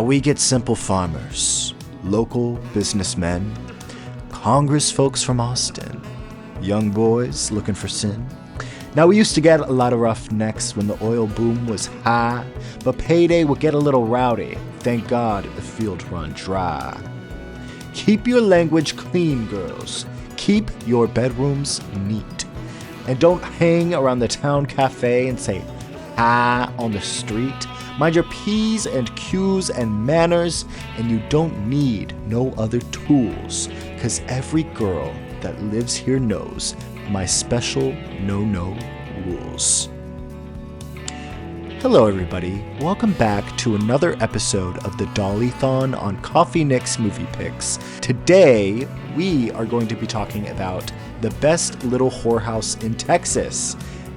we get simple farmers, local businessmen, Congress folks from Austin, young boys looking for sin. Now, we used to get a lot of roughnecks when the oil boom was high, but payday would get a little rowdy. Thank God the field run dry. Keep your language clean, girls. Keep your bedrooms neat. And don't hang around the town cafe and say hi on the street. Mind your P's and Q's and manners, and you don't need no other tools, because every girl that lives here knows my special no-no rules. Hello everybody, welcome back to another episode of the Dolly-THON on Coffee Nick's Movie Picks. Today, we are going to be talking about the best Little Whorehouse in Texas.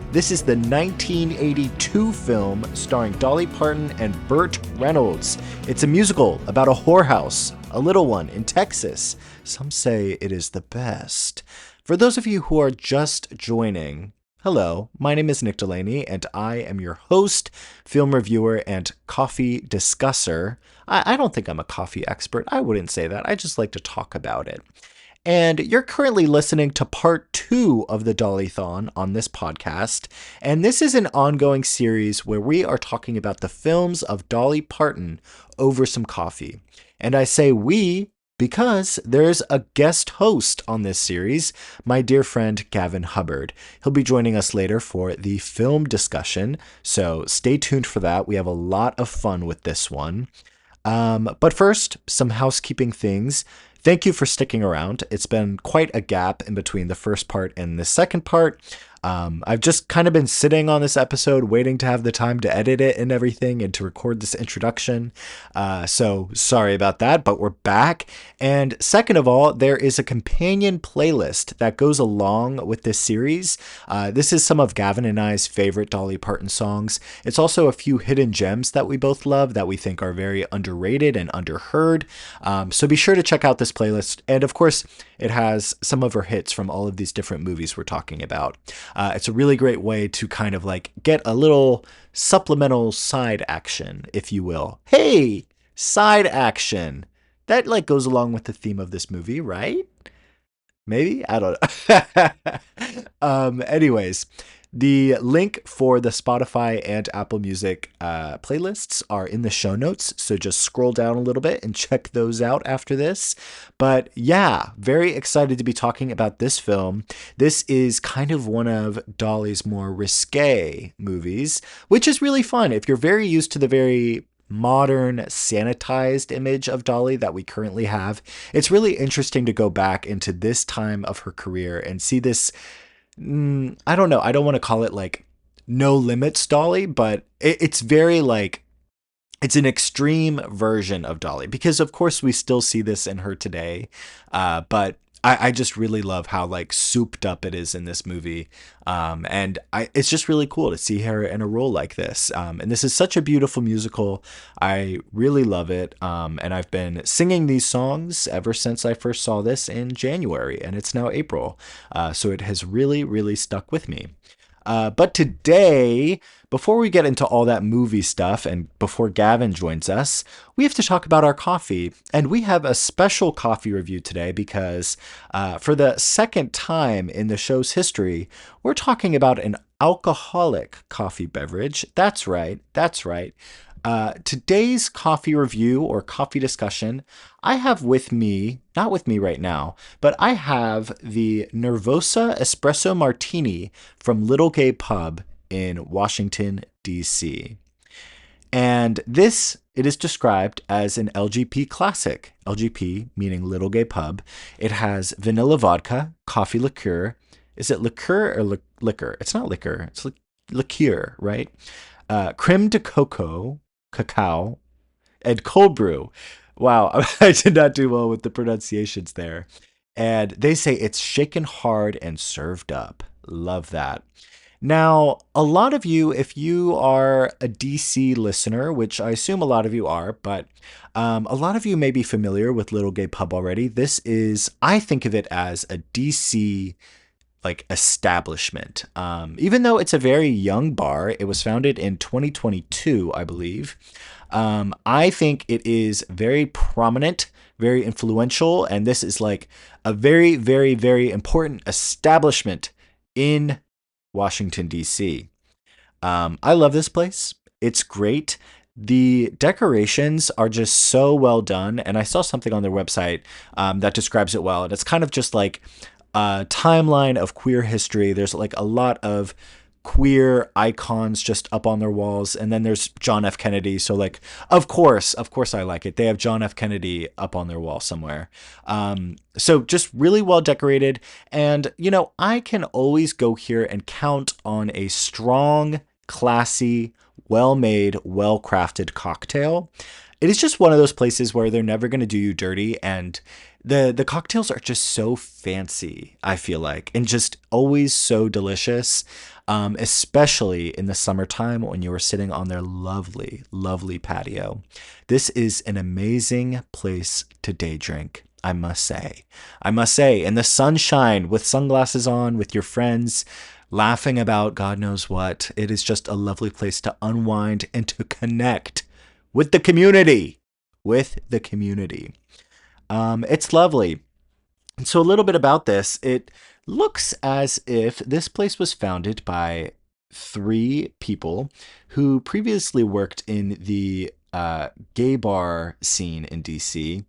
This is the 1982 film starring Dolly Parton and Burt Reynolds. It's a musical about a whorehouse, a little one in Texas. Some say it is the best. For those of you who are just joining, hello, my name is Nick Delaney, and I am your host, film reviewer, and coffee discusser. I don't think I'm a coffee expert. I wouldn't say that. I just like to talk about it. And you're currently listening to part 2 of the Dolly-THON on this podcast. And this is an ongoing series where we are talking about the films of Dolly Parton over some coffee. And I say we because there's a guest host on this series, my dear friend Gavin Hubbard. He'll be joining us later for the film discussion, so stay tuned for that. We have a lot of fun with this one. But first, some housekeeping things. Thank you for sticking around. It's been quite a gap in between the first part and the second part. I've just kind of been sitting on this episode waiting to have the time to edit it and everything and to record this introduction. So sorry about that, but we're back. And second of all, there is a companion playlist that goes along with this series. This is some of Gavin and I's favorite Dolly Parton songs. It's also a few hidden gems that we both love that we think are very underrated and underheard. So be sure to check out this playlist. And of course, it has some of her hits from all of these different movies we're talking about. It's a really great way to kind of like get a little supplemental side action, if you will. Hey, side action. That like goes along with the theme of this movie, right? Maybe? I don't know. Anyways, the link for the Spotify and Apple Music playlists are in the show notes, so just scroll down a little bit and check those out after this. But yeah, very excited to be talking about this film. This is kind of one of Dolly's more risque movies, which is really fun. If you're very used to the very modern, sanitized image of Dolly that we currently have, it's really interesting to go back into this time of her career and see this. I don't know. I don't want to call it like no limits Dolly, but it's very like, it's an extreme version of Dolly because of course we still see this in her today. But I just really love how like souped up it is in this movie. And it's just really cool to see her in a role like this. And this is such a beautiful musical. I really love it. And I've been singing these songs ever since I first saw this in January, and it's now April. So it has really, really stuck with me. But today, before we get into all that movie stuff and before Gavin joins us, we have to talk about our coffee. And we have a special coffee review today because for the second time in the show's history, we're talking about an alcoholic coffee beverage. That's right. That's right. Today's coffee review or coffee discussion, I have with me, not with me right now, but I have the Nervossa Espresso Martini from Little Gay Pub in Washington, D.C. And this, it is described as an LGP classic. LGP meaning Little Gay Pub. It has vanilla vodka, coffee liqueur. Is it liqueur or liquor? It's not liquor. It's liqueur, right? Creme de coco, cacao, and cold brew. Wow, I did not do well with the pronunciations there. And they say it's shaken hard and served up. Love that. Now, a lot of you, if you are a DC listener, which I assume a lot of you are, but a lot of you may be familiar with Little Gay Pub already. This is, I think of it as a DC like establishment. Even though it's a very young bar, it was founded in 2022, I believe. I think it is very prominent, very influential, and this is like a very, very, very important establishment in Washington, D.C. I love this place. It's great. The decorations are just so well done, and I saw something on their website that describes it well. And it's kind of just like a timeline of queer history. There's like a lot of queer icons just up on their walls, and then there's John F. Kennedy. So like, of course, I like it. They have John F. Kennedy up on their wall somewhere. So just really well decorated, and I can always go here and count on a strong, classy, well-made, well-crafted cocktail. It is just one of those places where they're never going to do you dirty, and the cocktails are just so fancy, I feel like, and just always so delicious, especially in the summertime when you are sitting on their lovely, lovely patio. This is an amazing place to day drink, I must say. I must say, in the sunshine, with sunglasses on, with your friends, laughing about God knows what. It is just a lovely place to unwind and to connect with the community. With the community. It's lovely. And so a little bit about this. It looks as if this place was founded by three people who previously worked in the gay bar scene in DC.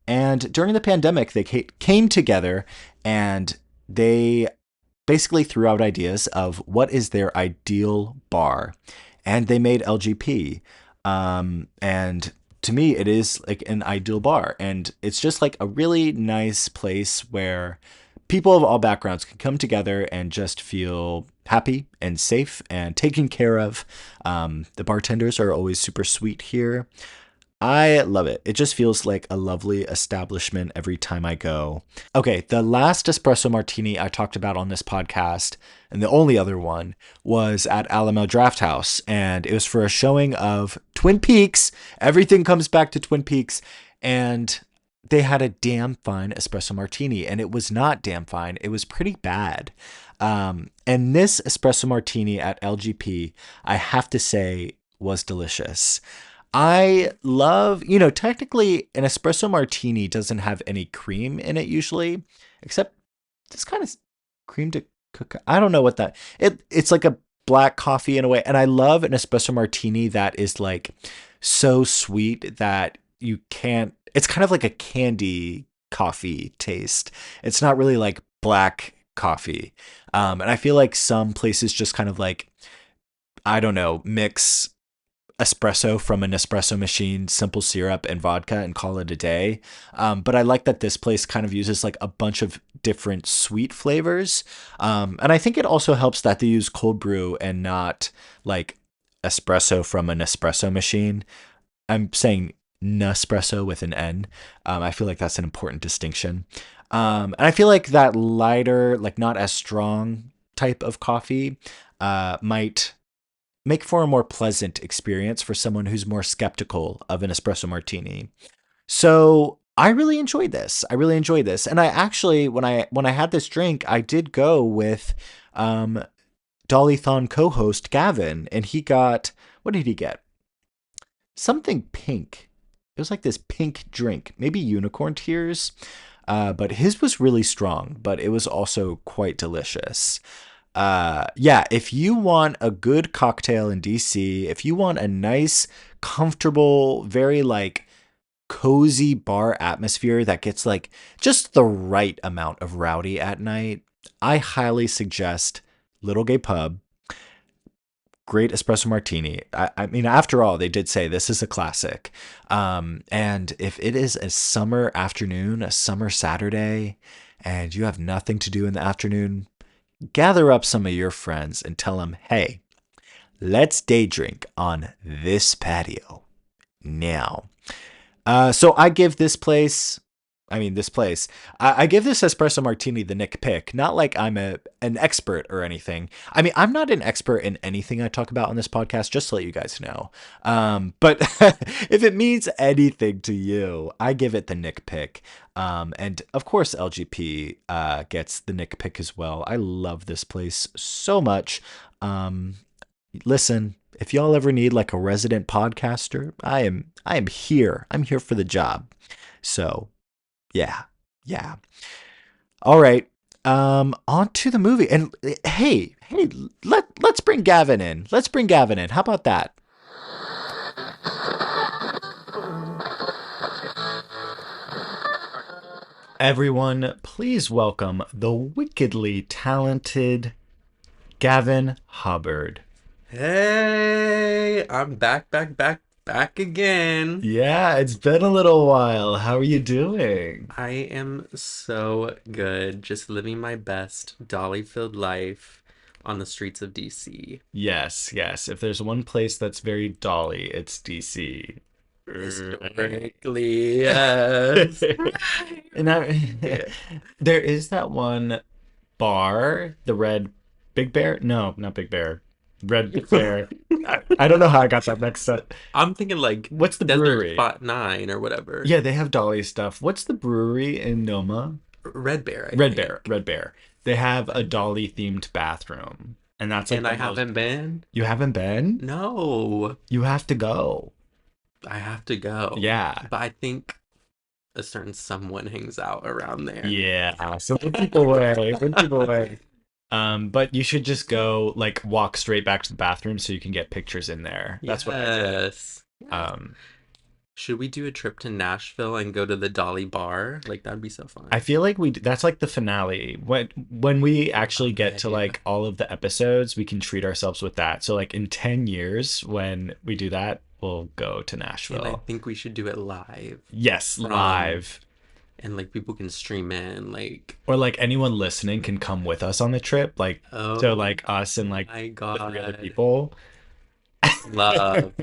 And during the pandemic, they came together and they basically threw out ideas of what is their ideal bar. And they made LGP. And to me, it is like an ideal bar. And it's just like a really nice place where people of all backgrounds can come together and just feel happy and safe and taken care of. The bartenders are always super sweet here. I love it. It just feels like a lovely establishment every time I go. Okay, the last espresso martini I talked about on this podcast, and the only other one, was at Alamo Drafthouse, and it was for a showing of Twin Peaks. Everything comes back to Twin Peaks, and they had a damn fine espresso martini, and it was not damn fine. It was pretty bad. And this espresso martini at LGP, I have to say, was delicious. I love, technically an espresso martini doesn't have any cream in it usually, except this kind of cream to cook. I don't know what it's like a black coffee in a way. And I love an espresso martini that is like so sweet that you can't, it's kind of like a candy coffee taste. It's not really like black coffee. And I feel like some places just kind of like, I don't know, mix espresso from an espresso machine, simple syrup and vodka, and call it a day. But I like that this place kind of uses like a bunch of different sweet flavors. And I think it also helps that they use cold brew and not like espresso from an espresso machine. I'm saying Nespresso with an N. I feel like that's an important distinction. And I feel like that lighter, like not as strong type of coffee might make for a more pleasant experience for someone who's more skeptical of an espresso martini. So I really enjoyed this. And I actually, when I had this drink, I did go with DOLLY-THON co-host Gavin, and he got, what did he get? Something pink. It was like this pink drink, maybe unicorn tears. But his was really strong, but it was also quite delicious. Yeah, if you want a good cocktail in DC, if you want a nice, comfortable, very like cozy bar atmosphere that gets like just the right amount of rowdy at night, I highly suggest Little Gay Pub. Great espresso martini. I mean, after all, they did say this is a classic. And if it is a summer afternoon, a summer Saturday, and you have nothing to do in the afternoon, gather up some of your friends and tell them, hey, let's day drink on this patio now. So I give this place, I give this espresso martini the Nick pick. Not like I'm an expert or anything. I mean, I'm not an expert in anything I talk about on this podcast, just to let you guys know. But if it means anything to you, I give it the Nick pick. And of course, LGP gets the Nick pick as well. I love this place so much. listen, if y'all ever need like a resident podcaster, I am here. I'm here for the job. So, yeah. Yeah. All right. On to the movie. And hey, let's bring Gavin in. Let's bring Gavin in. How about that? Everyone, please welcome the wickedly talented Gavin Hubbard. Hey, I'm back again. Yeah, it's been a little while. How are you doing? I am so good, just living my best Dolly-filled life on the streets of DC. Yes, yes. If there's one place that's very Dolly, it's DC. Historically, yes. And there is that one bar, the Red Big Bear? No, not Big Bear. Red Bear. I don't know how I got that mixed up. I'm thinking like What's the Desert brewery? Spot 9 or whatever. Yeah, they have Dolly stuff. What's the brewery in Noma? Red Bear, I Red think. Bear. Red Bear. They have a Dolly themed bathroom. And that's like And the I most... haven't been. You haven't been? No, You have to go. I have to go. Yeah. But I think a certain someone hangs out around there. Yeah. So put people away. Put people away. But you should just go like walk straight back to the bathroom so you can get pictures in there. That's what I did. Yes. Um, Should we do a trip to Nashville and go to the Dolly bar? Like that'd be so I fun. feel like that's like the finale. When we actually get to Okay. like all of the episodes, we can treat ourselves with that. So like in 10 years when we do that, we'll go to And I Nashville. think we should do it live Yes, from live. and like people can stream in like Or like anyone listening can come with us on the trip. Like so oh like us and like my the three other God. people. Love.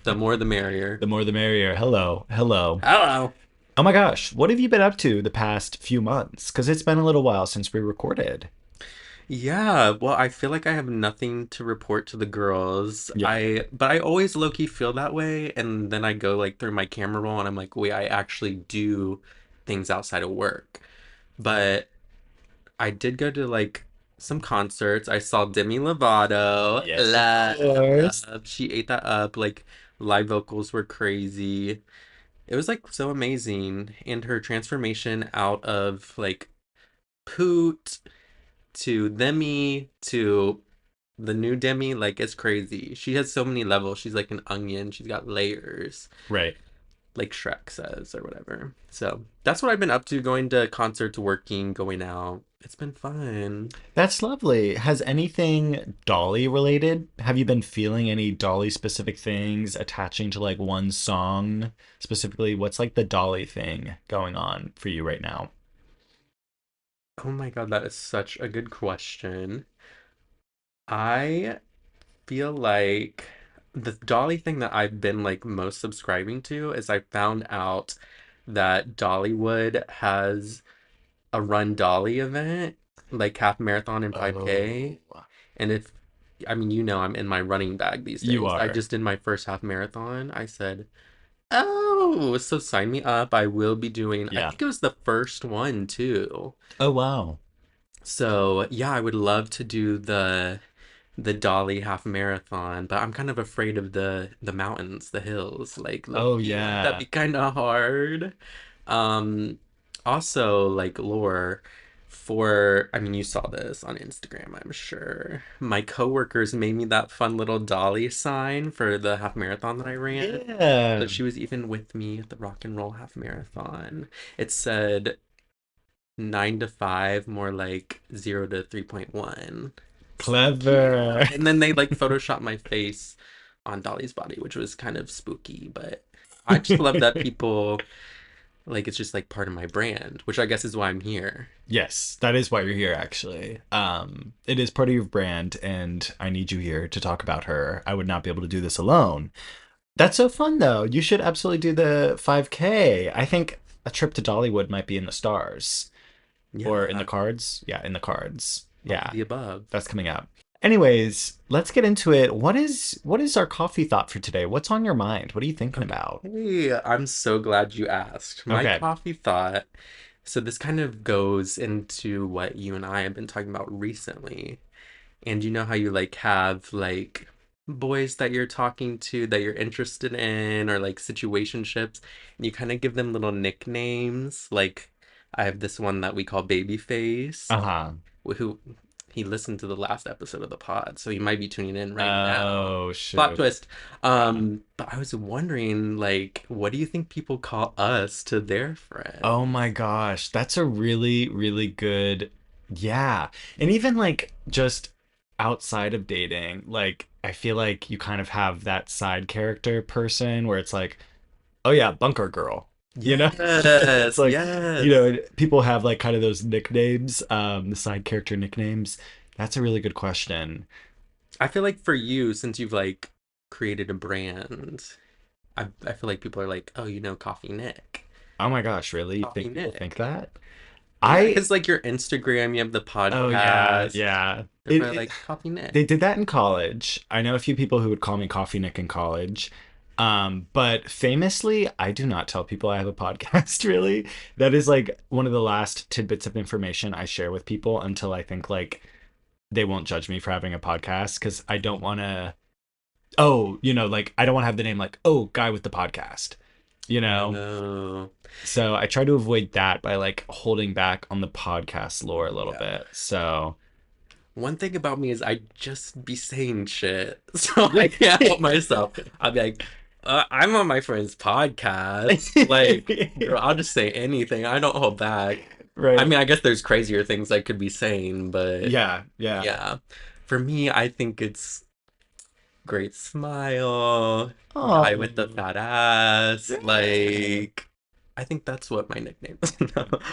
The more the merrier. The more the merrier. Hello. Hello. Hello. Oh my gosh, what have you been up to the past few months? Because it's been a little while since we recorded. Yeah, well, I feel like I have nothing to report to the girls. Yeah. But I always low-key feel that way, and then I go like through my camera roll and I'm like, wait, I actually do things outside of work. But I did go to like some concerts. I saw Demi Lovato. Yes, of course. Love. She ate that up. Like live vocals were crazy. It was like so amazing. And her transformation out of like Poot to Demi to the new Demi, like it's crazy. She has so many levels. She's like an onion. She's got layers, Right. like Shrek says or whatever. So that's what I've been up to, going to concerts, working, going out. It's been fun. That's lovely. Has anything Dolly related? Have you been feeling any Dolly specific things attaching to like one song specifically? What's like the Dolly thing going on for you right now? Oh my God, that is such a good question. I feel like the Dolly thing that I've been like most subscribing to is I found out that Dollywood has a Run Dolly event, like half marathon and 5K. Oh, And if, I mean, you know, I'm in my running bag these you days. I are. just did my first half marathon. I said, oh, so sign me up. I will be doing, I Yeah. think it was the first one too. Oh, wow. So yeah, I would love to do the Dolly half marathon, but I'm kind of afraid of the mountains, the hills, like Oh, Loki. That'd yeah. be kind of hard. Um, Also like lore for, I mean, you saw this on Instagram, I'm sure. My coworkers made me that fun little Dolly sign for the half marathon that I ran. So Yeah. she was even with me at the rock and roll half marathon. It said 9 to 5, more like 0 to 3.1. So cute. Clever. And then they like photoshopped my face on Dolly's body, which was kind of spooky, but I just love that people like it's just like part of my brand, which I guess is why I'm here. Yes, that is why you're here, actually. It is part of your brand, and I need you here to talk about her. I would not be able to do this alone. That's so fun, though. You should absolutely do the 5K. I think a trip to Dollywood might be in the stars or in the Yeah, cards. Yeah, in the cards. all of Yeah, the above. that's coming up. Anyways, let's get into it. What is our coffee thought for today? What's on your mind? What are you thinking about? Okay, I'm so glad you asked. My Okay. coffee thought. So this kind of goes into what you and I have been talking about recently. And you know how you like have like boys that you're talking to that you're interested in or like situationships, and you kind of give them little nicknames. Like I have this one that we call Babyface, Uh-huh. who he listened to the last episode of the pod, so he might be tuning in right now. Oh, Plot shoot. twist. Yeah. But I was wondering, like, what do you think people call us to their Oh friends? my gosh, that's a really, really good, yeah. And even like just outside of dating, like I feel like you kind of have that side character person where it's like, oh yeah, bunker girl. You know? It's Yes, like, yes. people have like kind of those nicknames, the side character nicknames. That's a really good question. I feel like for you, since you've like created a brand, I feel like people are like, oh, Coffee Nick. Oh my gosh, really? You Coffee think people think Nick. that? Yeah, I, because like your Instagram, you have the oh yeah, podcast. yeah. They're probably like Coffee Nick. They did that in college. I know a few people who would call me Coffee Nick in college. But famously, I do not tell people I have a podcast, really. That is like one of the last tidbits of information I share with people until I think like they won't judge me for having a podcast because I don't want to, oh, like I don't want to have the name like, oh, guy with the podcast, you know? Oh, So I try to avoid that by like holding back on the podcast lore a little yeah. bit. So. One thing about me is I just be saying shit, so I can't help myself. I'll be like, I'm on my friend's podcast. Like, girl, I'll just say anything. I don't hold back. I Right. mean, I guess there's crazier things I could be saying, but Yeah, yeah. yeah. For me, I think it's great smile, guy Oh, with the fat ass. yeah. Like, I think that's what my nickname is.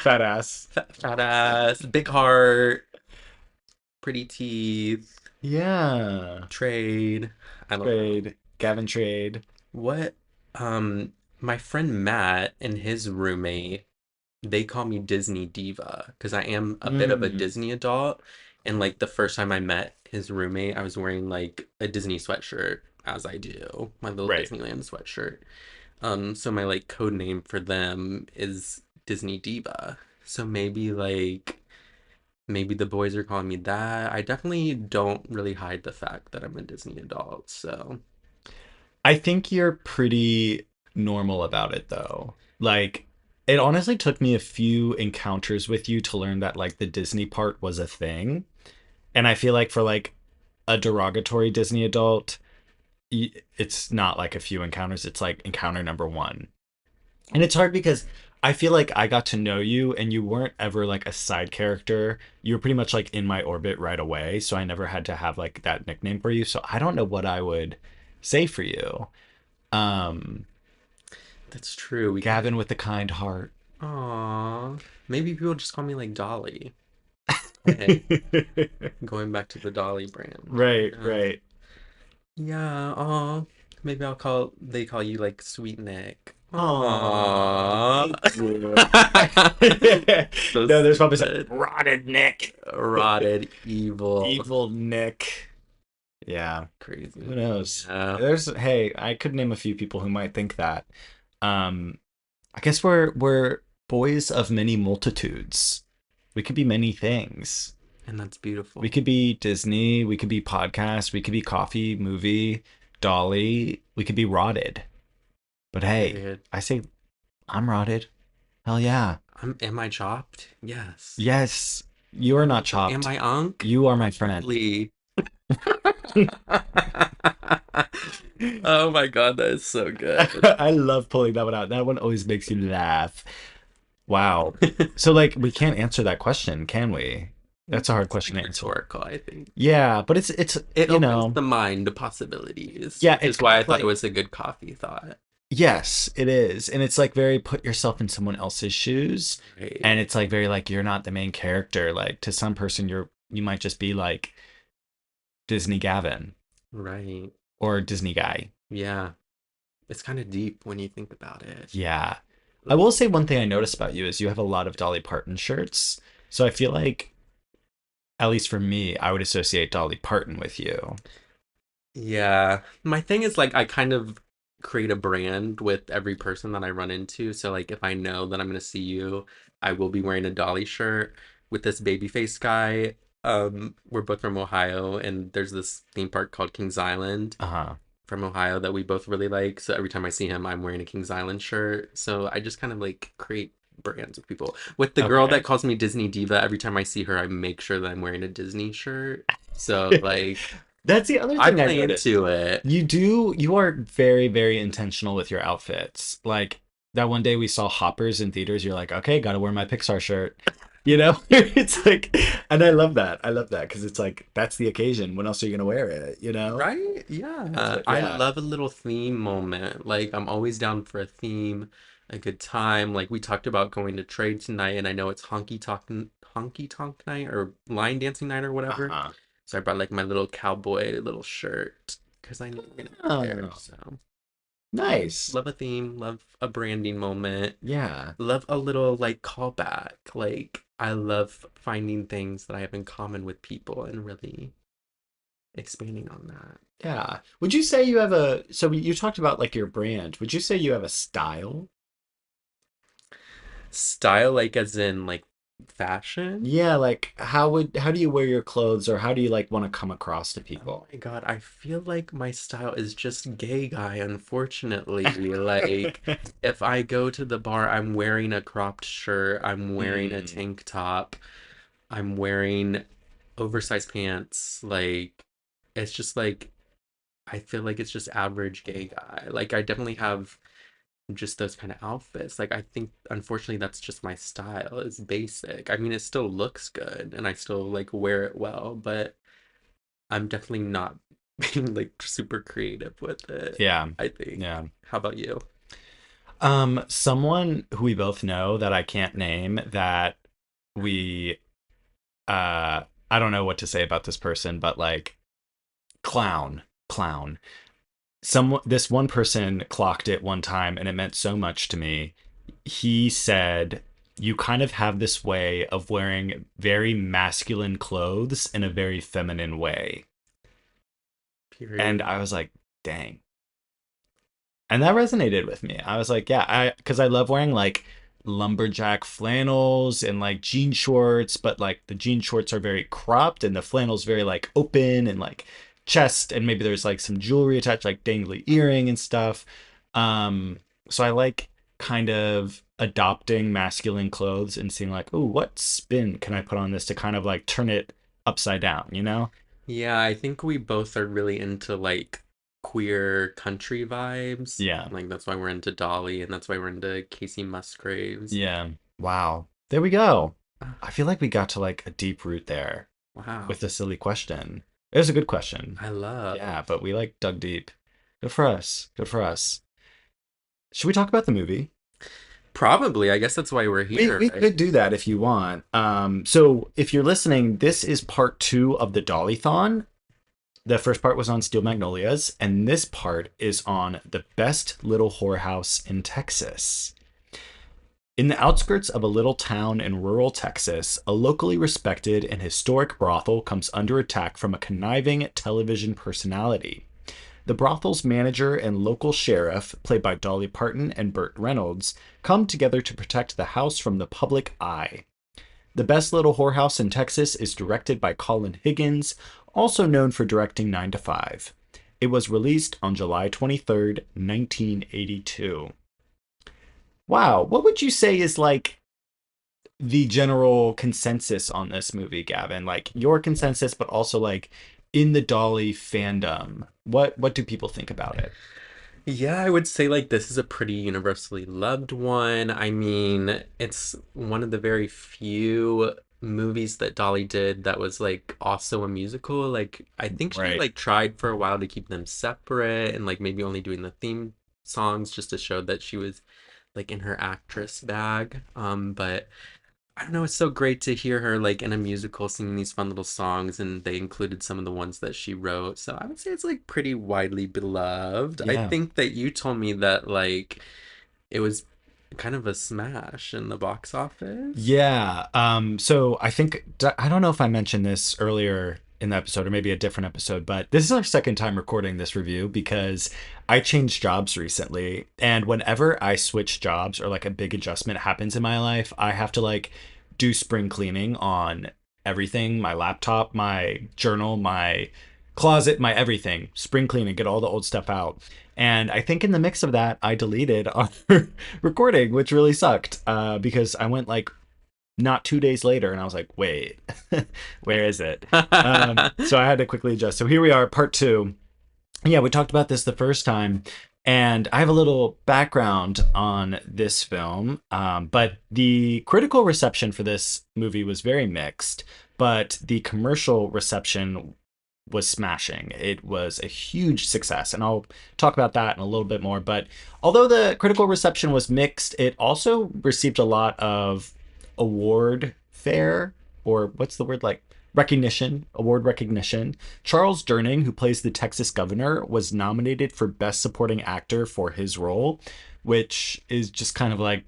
Fat ass. Fat ass, big heart, pretty teeth, Yeah. trade. I don't know. Trade. Gavin trade. What my friend Matt and his roommate, they call me Disney Diva because I am a bit of a Mm, Disney adult. And like the first time I met his roommate, I was wearing like a Disney sweatshirt, as I do, my little right. Disneyland sweatshirt. So my like code name for them is Disney Diva. So maybe the boys are calling me that. I definitely don't really hide the fact that I'm a Disney adult, so I think you're pretty normal about it though. Like, it honestly took me a few encounters with you to learn that like the Disney part was a thing. And I feel like for like a derogatory Disney adult, it's not like a few encounters, it's like encounter number one. And it's hard because I feel like I got to know you and you weren't ever like a side character. You were pretty much like in my orbit right away. So I never had to have like that nickname for you. So I don't know what I would say for you. Um, that's true. We kind of Gavin with the kind heart. Aw. Maybe people just call me like Dolly. Hey, going back to the Dolly brand. Right, Yeah. right. Yeah, aw. Maybe they call you like Sweet Nick. Aw, Aw. thank you. So No, there's probably some stupid. rotted Nick. Rotted, evil, Evil Nick. Yeah. Who crazy. knows? Yeah. Hey, I could name a few people who might think that. Um, I guess we're boys of many multitudes. We could be many things. And that's We beautiful. could be Disney, we could be podcast, we could be coffee, movie, Dolly, we could be rotted. But hey, Period. I say I'm rotted. Hell yeah. Am I chopped? Yes. Yes, you are not Am chopped. I unk? You are my friend. Probably. Oh my God, that is so good. I love pulling that one out. That one always makes you laugh. Wow. So like we can't answer that question, can we? That's a hard It's question like to answer. rhetorical, I think. Yeah, but it's It opens the mind to possibilities, yeah, which it's is kind why I of thought it like was a good coffee thought. yes, it is. And it's like very put yourself in someone else's shoes. Right. And it's like very like you're not the main character. Like to some person you might just be like Disney Gavin Right. or Disney guy. Yeah. It's kind of deep when you think about it. Yeah. I will say one thing I noticed about you is you have a lot of Dolly Parton shirts. So I feel like at least for me, I would associate Dolly Parton with you. Yeah. My thing is like I kind of create a brand with every person that I run into. So like if I know that I'm gonna see you, I will be wearing a Dolly shirt with this baby face guy. We're both from Ohio, and there's this theme park called Kings Island Uh-huh. from Ohio that we both really like. So every time I see him, I'm wearing a Kings Island shirt. So I just kind of like create brands with people. With the girl that Okay. calls me Disney Diva, every time I see her, I make sure that I'm wearing a Disney shirt. So like That's the other I thing I play noticed. into it. You are very, very intentional with your outfits. Like that one day we saw Hoppers in theaters, you're like, okay, gotta wear my Pixar shirt. You know? It's like, and I love that. I love that because it's like, that's the occasion. When else are you gonna wear it? You know? Right? It's Yeah. like, I yeah. love a little theme moment. Like, I'm always down for a theme, a good time. Like, we talked about going to trade tonight, and I know it's honky tonk night or line dancing night or whatever. Uh-huh. So I brought like my little cowboy little shirt because I know we're gonna be there. Oh, So nice. love a theme, love a branding moment, Yeah. love a little like callback. Like, I love finding things that I have in common with people and really expanding on that. Yeah. Would you say you have a, so you talked about like your brand. Would you say you have a style? Style, like as in like fashion? Yeah, like how do you wear your clothes or how do you like want to come across to Oh people? my God, I feel like my style is just gay guy, unfortunately. Like, if I go to the bar, I'm wearing a cropped shirt, I'm wearing a Mm, tank top, I'm wearing oversized pants. Like, it's just like, I feel like it's just average gay guy. Like, I definitely have just those kind of outfits. Like I think unfortunately that's just my style. It's basic. I mean it still looks good and I still like wear it well, but I'm definitely not being like super creative with it, yeah. I think. Yeah. How about you? Someone who we both know that I can't name that we I don't know what to say about this person, but like clown. This one person clocked it one time and it meant so much to me. He said, you kind of have this way of wearing very masculine clothes in a very feminine way. And Period. I was like, dang. And that resonated with me. I was like, yeah, because I love wearing like lumberjack flannels and like jean shorts, but like the jean shorts are very cropped and the flannels very like open and like chest, and maybe there's like some jewelry attached, like dangly earring and stuff. So I like kind of adopting masculine clothes and seeing like, oh, what spin can I put on this to kind of like turn it upside down, you know? Yeah, I think we both are really into like queer country vibes. Yeah. Like that's why we're into Dolly and that's why we're into Casey Musgraves. Yeah. Wow. There we go. Ah, I feel like we got to like a deep root there wow. with a silly question. It was a good question. I love. Yeah, but we like dug deep. Good for us. Good for us. Should we talk about the movie? Probably. I guess that's why we're here, We right? could do that if you want. So if you're listening, this is part two of the Dolly-thon. The first part was on Steel Magnolias, and this part is on the best little whorehouse in Texas. In the outskirts of a little town in rural Texas, a locally respected and historic brothel comes under attack from a conniving television personality. The brothel's manager and local sheriff, played by Dolly Parton and Burt Reynolds, come together to protect the house from the public eye. The Best Little Whorehouse in Texas is directed by Colin Higgins, also known for directing 9 to 5. It was released on July 23rd, 1982. Wow, what would you say is like the general consensus on this movie, Gavin? Like your consensus, but also like in the Dolly fandom. What do people think about it? Yeah, I would say like this is a pretty universally loved one. I mean, it's one of the very few movies that Dolly did that was like also a musical. Like I think she Right. like tried for a while to keep them separate and like maybe only doing the theme songs just to show that she was like in her actress bag. But I don't know, it's so great to hear her like in a musical singing these fun little songs, and they included some of the ones that she wrote. So I would say it's like pretty widely beloved. I Yeah. think that you told me that like it was kind of a smash in the box office. Yeah. So I think I don't know if I mentioned this earlier in the episode or maybe a different episode, but this is our second time recording this review because I changed jobs recently. And whenever I switch jobs or like a big adjustment happens in my life, I have to like do spring cleaning on everything, my laptop, my journal, my closet, my everything, spring clean and get all the old stuff out. And I think in the mix of that, I deleted our recording, which really sucked because I went like not 2 days later and I was like, wait, where is it? So I had to quickly adjust. So here we are, part two. Yeah, we talked about this the first time, and I have a little background on this film. But the critical reception for this movie was very mixed, but the commercial reception was smashing. It was a huge success, and I'll talk about that in a little bit more. But although the critical reception was mixed, it also received a lot of award fare, or what's the word, like recognition, award recognition. Charles Durning, who plays the Texas governor, was nominated for Best Supporting Actor for his role, which is just kind of like,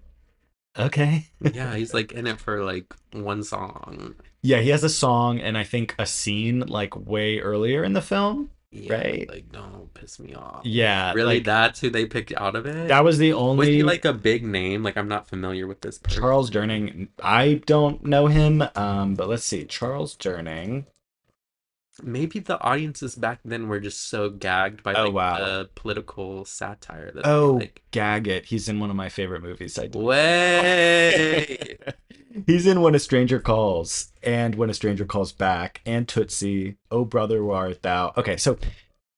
okay. Yeah, he's like in it for like one song. Yeah, he has a song and I think a scene like way earlier in the film, Yeah, right? like don't piss me off. Yeah, Really, like that's who they picked out of it? that was the Was he only like a big name? Like I'm not familiar with this Charles person. Durning. I don't know him, but let's see. Charles Durning. Maybe the audiences back then were just so gagged by Oh like wow. the political satire that they Oh, like. Gaggett. He's in one of my favorite movies. I Way. He's in When a Stranger Calls and When a Stranger Calls Back and Tootsie. Oh brother, where art thou? Okay, so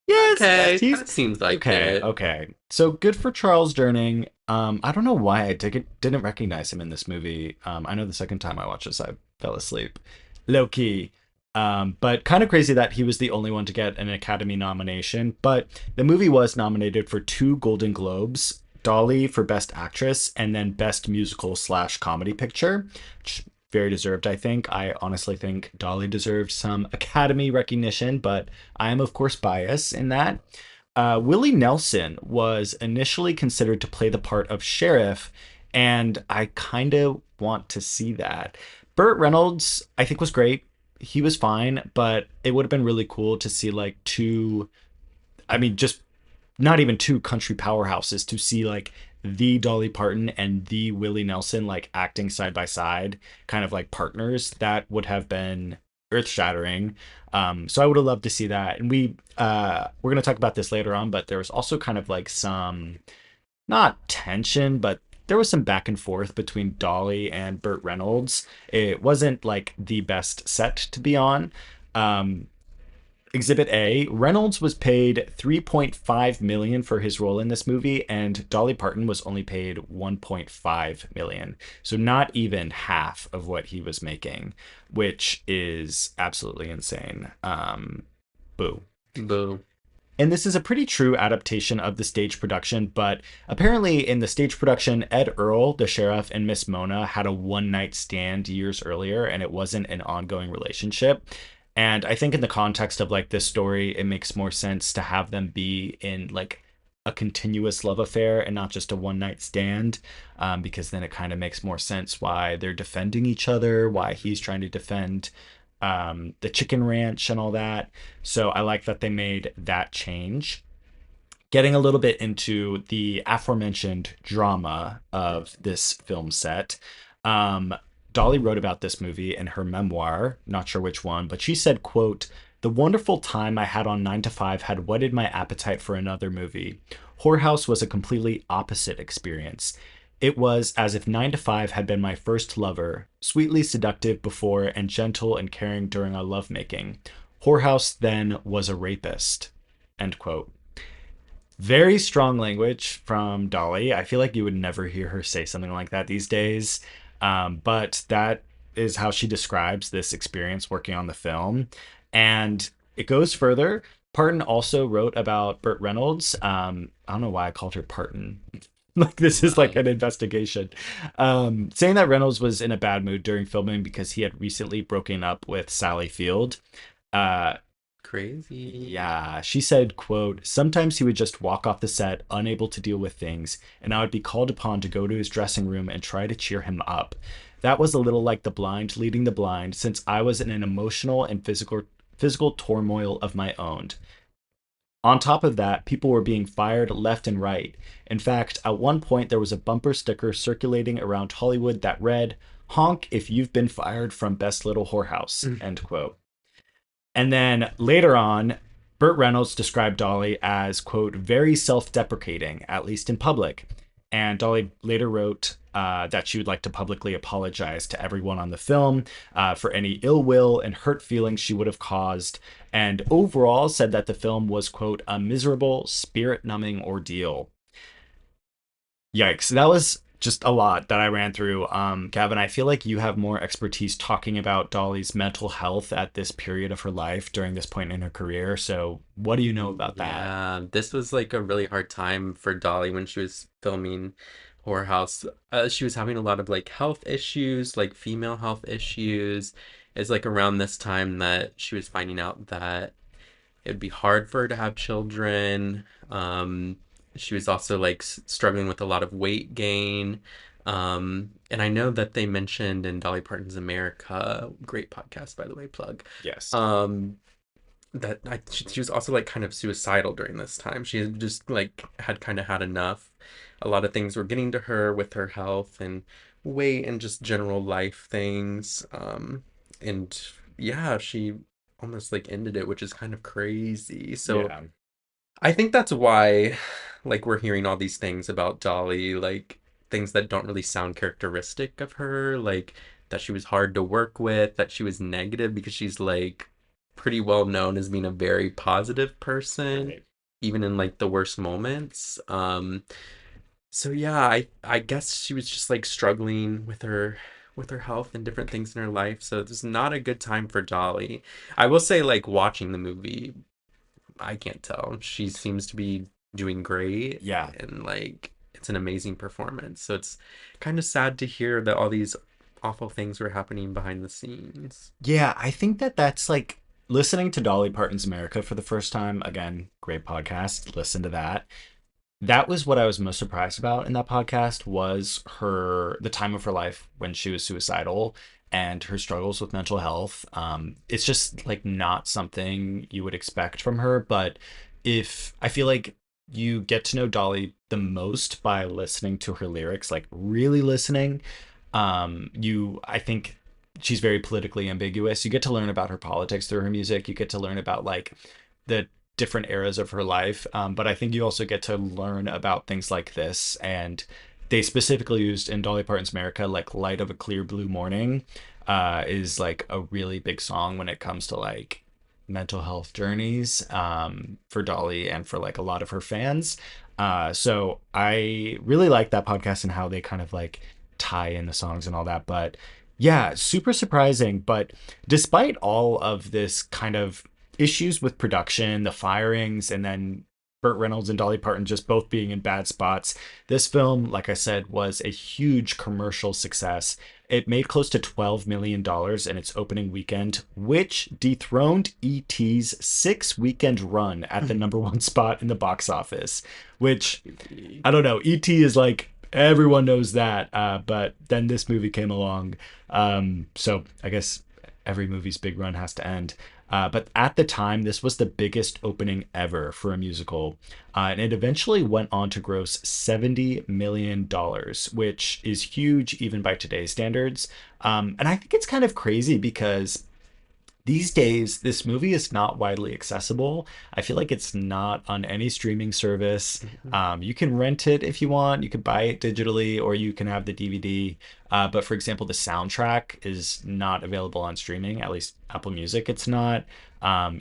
yes, Okay, he's that seems like okay. it. Okay, so good for Charles Durning. I don't know why I didn't recognize him in this movie. I know the second time I watched this, I fell asleep, low key. But kind of crazy that he was the only one to get an Academy nomination. But the movie was nominated for 2 Golden Globes, Dolly for Best Actress, and then Best Musical slash Comedy Picture, which very deserved, I think. I honestly think Dolly deserved some Academy recognition, but I am, of course, biased in that. Willie Nelson was initially considered to play the part of sheriff, and I kind of want to see that. Burt Reynolds, I think, was great. He was fine, but it would have been really cool to see like two, I mean, just not even two country powerhouses, to see like the Dolly Parton and the Willie Nelson like acting side by side, kind of like partners. That would have been earth shattering. So I would have loved to see that. And we're gonna talk about this later on, but there was also kind of like some not tension, but there was some back and forth between Dolly and Burt Reynolds. It wasn't like the best set to be on. Um, Exhibit A, Reynolds was paid 3.5 million for his role in this movie, and Dolly Parton was only paid 1.5 million. So not even half of what he was making, which is absolutely insane. Boo. Boo. And this is a pretty true adaptation of the stage production, but apparently in the stage production, Ed Earl, the sheriff, and Miss Mona had a one night stand years earlier, and it wasn't an ongoing relationship. And I think in the context of like this story, it makes more sense to have them be in like a continuous love affair and not just a one night stand, because then it kind of makes more sense why they're defending each other, why he's trying to defend the chicken ranch and all that. So I like that they made that change. Getting a little bit into the aforementioned drama of this film set. Dolly wrote about this movie in her memoir, not sure which one, but she said, quote, "The wonderful time I had on 9 to 5 had whetted my appetite for another movie. Whorehouse was a completely opposite experience. It was as if 9 to 5 had been my first lover, sweetly seductive before and gentle and caring during our lovemaking. Whorehouse then was a rapist." End quote. Very strong language from Dolly. I feel like you would never hear her say something like that these days. But that is how she describes this experience working on the film. And it goes further. Parton also wrote about Burt Reynolds. I don't know why I called her Parton. Like this is like Wow. an investigation. Saying that Reynolds was in a bad mood during filming because he had recently broken up with Sally Field. Uh, Crazy. yeah, she said, quote, "Sometimes he would just walk off the set, unable to deal with things, and I would be called upon to go to his dressing room and try to cheer him up. That was a little like the blind leading the blind, since I was in an emotional and physical turmoil of my own. On top of that, people were being fired left and right. In fact, at one point there was a bumper sticker circulating around Hollywood that read, honk if you've been fired from Best Little Whorehouse, end quote. And then later on, Burt Reynolds described Dolly as, quote, very self-deprecating, at least in public. And Dolly later wrote that she would like to publicly apologize to everyone on the film for any ill will and hurt feelings she would have caused. And overall said that the film was, quote, a miserable, spirit-numbing ordeal. Yikes. That was just a lot that I ran through. Gavin, I feel like you have more expertise talking about Dolly's mental health at this period of her life during this point in her career. So what do you know about that? Yeah, this was like a really hard time for Dolly when she was filming Whorehouse. She was having a lot of like health issues, like female health issues. It's like around this time that she was finding out that it would be hard for her to have children. She was also like struggling with a lot of weight gain. And I know that they mentioned in Dolly Parton's America, great podcast, by the way, plug. Yes. That she was also like kind of suicidal during this time. She had just like had kind of had enough. A lot of things were getting to her with her health and weight and just general life things. And yeah, she almost like ended it, which is kind of crazy. So Yeah. I think that's why like we're hearing all these things about Dolly, like things that don't really sound characteristic of her, like that she was hard to work with, that she was negative because she's like pretty well known as being a very positive person, Right. even in like the worst moments. So yeah, I guess she was just like struggling with her health and different things in her life. So it's not a good time for Dolly. I will say like watching the movie, I can't tell. She seems to be doing great Yeah. and like it's an amazing performance. So it's kind of sad to hear that all these awful things were happening behind the scenes. Yeah, I think that that's like listening to Dolly Parton's America for the first time. Again, great podcast. Listen to that. That was what I was most surprised about in that podcast was the time of her life when she was suicidal and her struggles with mental health. It's just like not something you would expect from her. But if I feel like you get to know Dolly the most by listening to her lyrics, like really listening, I think she's very politically ambiguous. You get to learn about her politics through her music. You get to learn about like the different eras of her life. But I think you also get to learn about things like this. And they specifically used in Dolly Parton's America, like Light of a Clear Blue Morning is like a really big song when it comes to like mental health journeys for Dolly and for like a lot of her fans. So I really like that podcast and how they kind of like tie in the songs and all that. But yeah, super surprising. But despite all of this kind of issues with production, the firings, and then Burt Reynolds and Dolly Parton just both being in bad spots, this film, like I said, was a huge commercial success. It made close to $12 million in its opening weekend, which dethroned E.T.'s 6-weekend run at the number one spot in the box office, which, I don't know, E.T. is like, everyone knows that, but then this movie came along. So I guess every movie's big run has to end. But at the time, this was the biggest opening ever for a musical. And it eventually went on to gross $70 million, which is huge even by today's standards. And I think it's kind of crazy because these days, this movie is not widely accessible. I feel like it's not on any streaming service. You can rent it if you want. You can buy it digitally or you can have the DVD. But for example, the soundtrack is not available on streaming, at least Apple Music, it's not.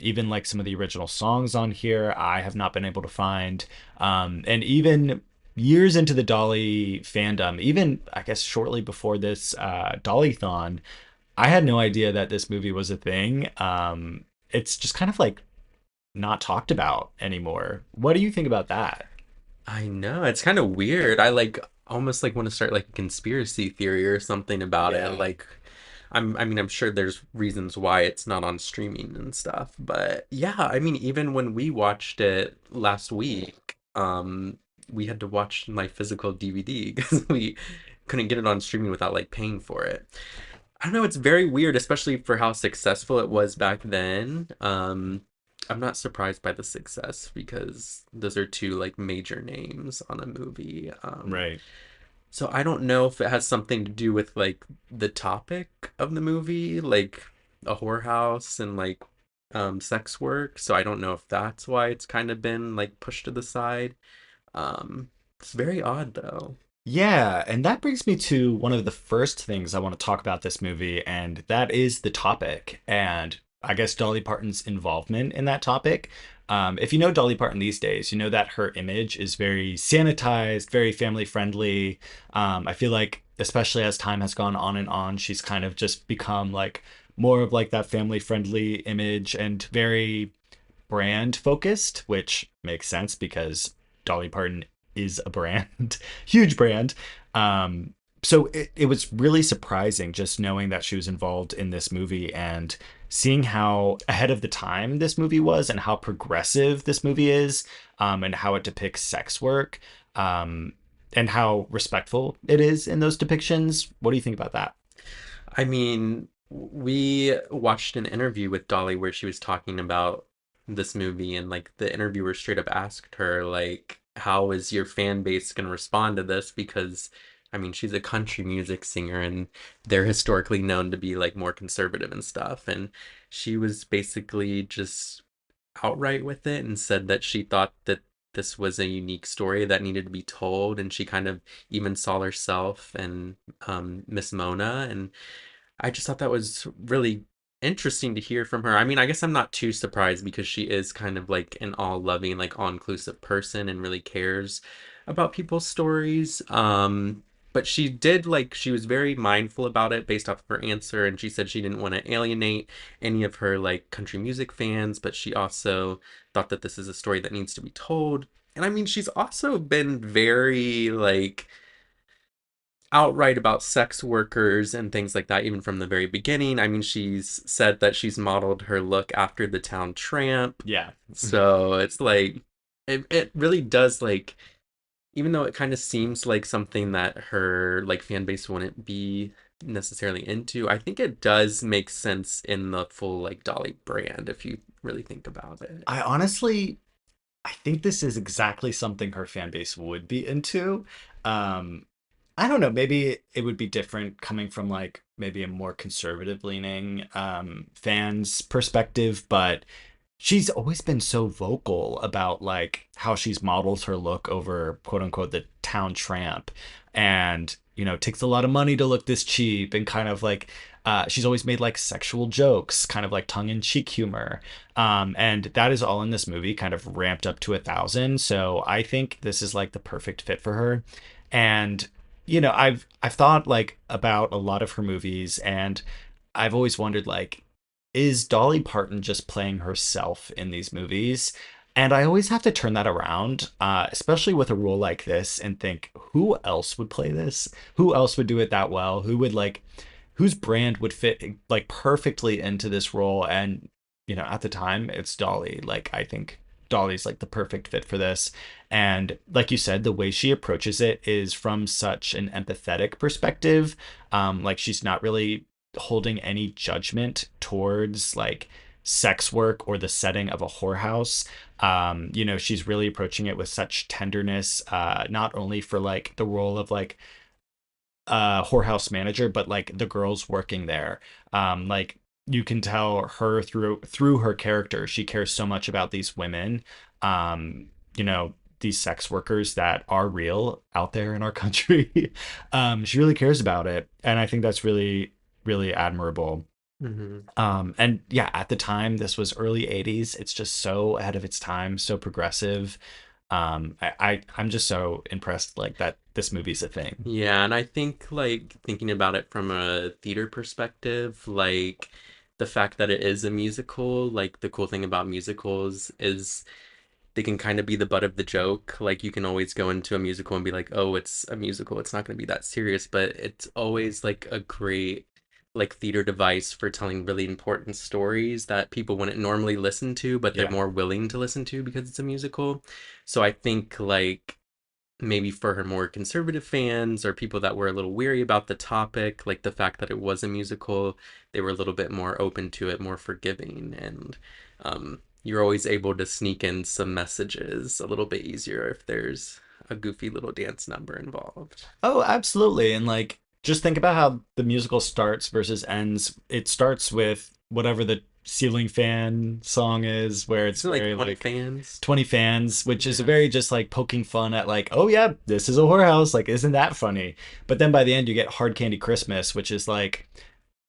Even like some of the original songs on here, I have not been able to find. And even years into the Dolly fandom, even I guess shortly before this Dolly-thon, I had no idea that this movie was a thing. It's just kind of like not talked about anymore. What do you think about that? I know, it's kind of weird. I like almost like want to start like a conspiracy theory or something about Yeah. it. Like I mean, I'm sure there's reasons why it's not on streaming and stuff, but yeah, I mean, even when we watched it last week, we had to watch my physical DVD because we couldn't get it on streaming without like paying for it. I don't know, it's very weird, especially for how successful it was back then. I'm not surprised by the success because those are two like major names on a movie. Right. So I don't know if it has something to do with like the topic of the movie, like a whorehouse and like sex work. So I don't know if that's why it's kind of been like pushed to the side. Um it's very odd though. Yeah, and that brings me to one of the first things I want to talk about this movie, and that is the topic, and I guess Dolly Parton's involvement in that topic. If you know Dolly Parton these days, you know that her image is very sanitized, very family friendly. I feel like, especially as time has gone on and on, she's kind of just become like more of like that family friendly image and very brand focused, which makes sense because Dolly Parton is a brand, huge brand. So it was really surprising just knowing that she was involved in this movie and seeing how ahead of the time this movie was and how progressive this movie is, and how it depicts sex work, and how respectful it is in those depictions. What do you think about that? I mean, we watched an interview with Dolly where she was talking about this movie, and like the interviewer straight up asked her, like, how is your fan base going to respond to this? Because, I mean, she's a country music singer and they're historically known to be like more conservative and stuff. And she was basically just outright with it and said that she thought that this was a unique story that needed to be told. And she kind of even saw herself and Miss Mona. And I just thought that was really interesting to hear from her. I mean, I guess I'm not too surprised because she is kind of like an all-loving, like all-inclusive person and really cares about people's stories. But she did like she was very mindful about it based off of her answer, and she said she didn't want to alienate any of her like country music fans, but she also thought that this is a story that needs to be told. And I mean, she's also been very like outright about sex workers and things like that, even from the very beginning. I mean, she's said that she's modeled her look after the town tramp. Yeah. So it's like, it really does, like, even though it kind of seems like something that her, like, fan base wouldn't be necessarily into, I think it does make sense in the full, like, Dolly brand if you really think about it. I honestly, I think this is exactly something her fan base would be into. Um, I don't know, maybe it would be different coming from like maybe a more conservative leaning fans perspective, but she's always been so vocal about like how she's modeled her look over quote unquote the town tramp, and takes a lot of money to look this cheap, and kind of like she's always made like sexual jokes, kind of like tongue-in-cheek humor, and that is all in this movie kind of ramped up to 1,000. So I think this is like the perfect fit for her. And I've thought like about a lot of her movies, and I've always wondered like, is Dolly Parton just playing herself in these movies? And I always have to turn that around, especially with a role like this, and think, who else would play this? Who else would do it that well? Who would like, whose brand would fit like perfectly into this role? And, at the time, it's Dolly. Like, I think Dolly's like the perfect fit for this. And like you said, the way she approaches it is from such an empathetic perspective. Like she's not really holding any judgment towards like sex work or the setting of a whorehouse. She's really approaching it with such tenderness, not only for like the role of like a whorehouse manager, but like the girls working there. Like you can tell her through her character, she cares so much about these women, these sex workers that are real out there in our country. She really cares about it, and I think that's really really admirable. Hmm. And yeah, at the time, this was early 80s. It's just so ahead of its time, so progressive. I'm just so impressed like that this movie's a thing. Yeah, and I think like thinking about it from a theater perspective, like the fact that it is a musical, like the cool thing about musicals is they can kind of be the butt of the joke. Like you can always go into a musical and be like, "Oh, it's a musical. It's not going to be that serious," but it's always like a great like theater device for telling really important stories that people wouldn't normally listen to, but they're Yeah. more willing to listen to because it's a musical. So I think like maybe for her more conservative fans or people that were a little weary about the topic, like the fact that it was a musical, they were a little bit more open to it, more forgiving, and you're always able to sneak in some messages a little bit easier if there's a goofy little dance number involved. Oh, absolutely. And like, just think about how the musical starts versus ends. It starts with whatever the ceiling fan song is, where it's Isn't it very like 20 like fans? 20 fans, which is Yeah. very just like poking fun at like, oh yeah, this is a whorehouse. Like, isn't that funny? But then by the end, you get Hard Candy Christmas, which is like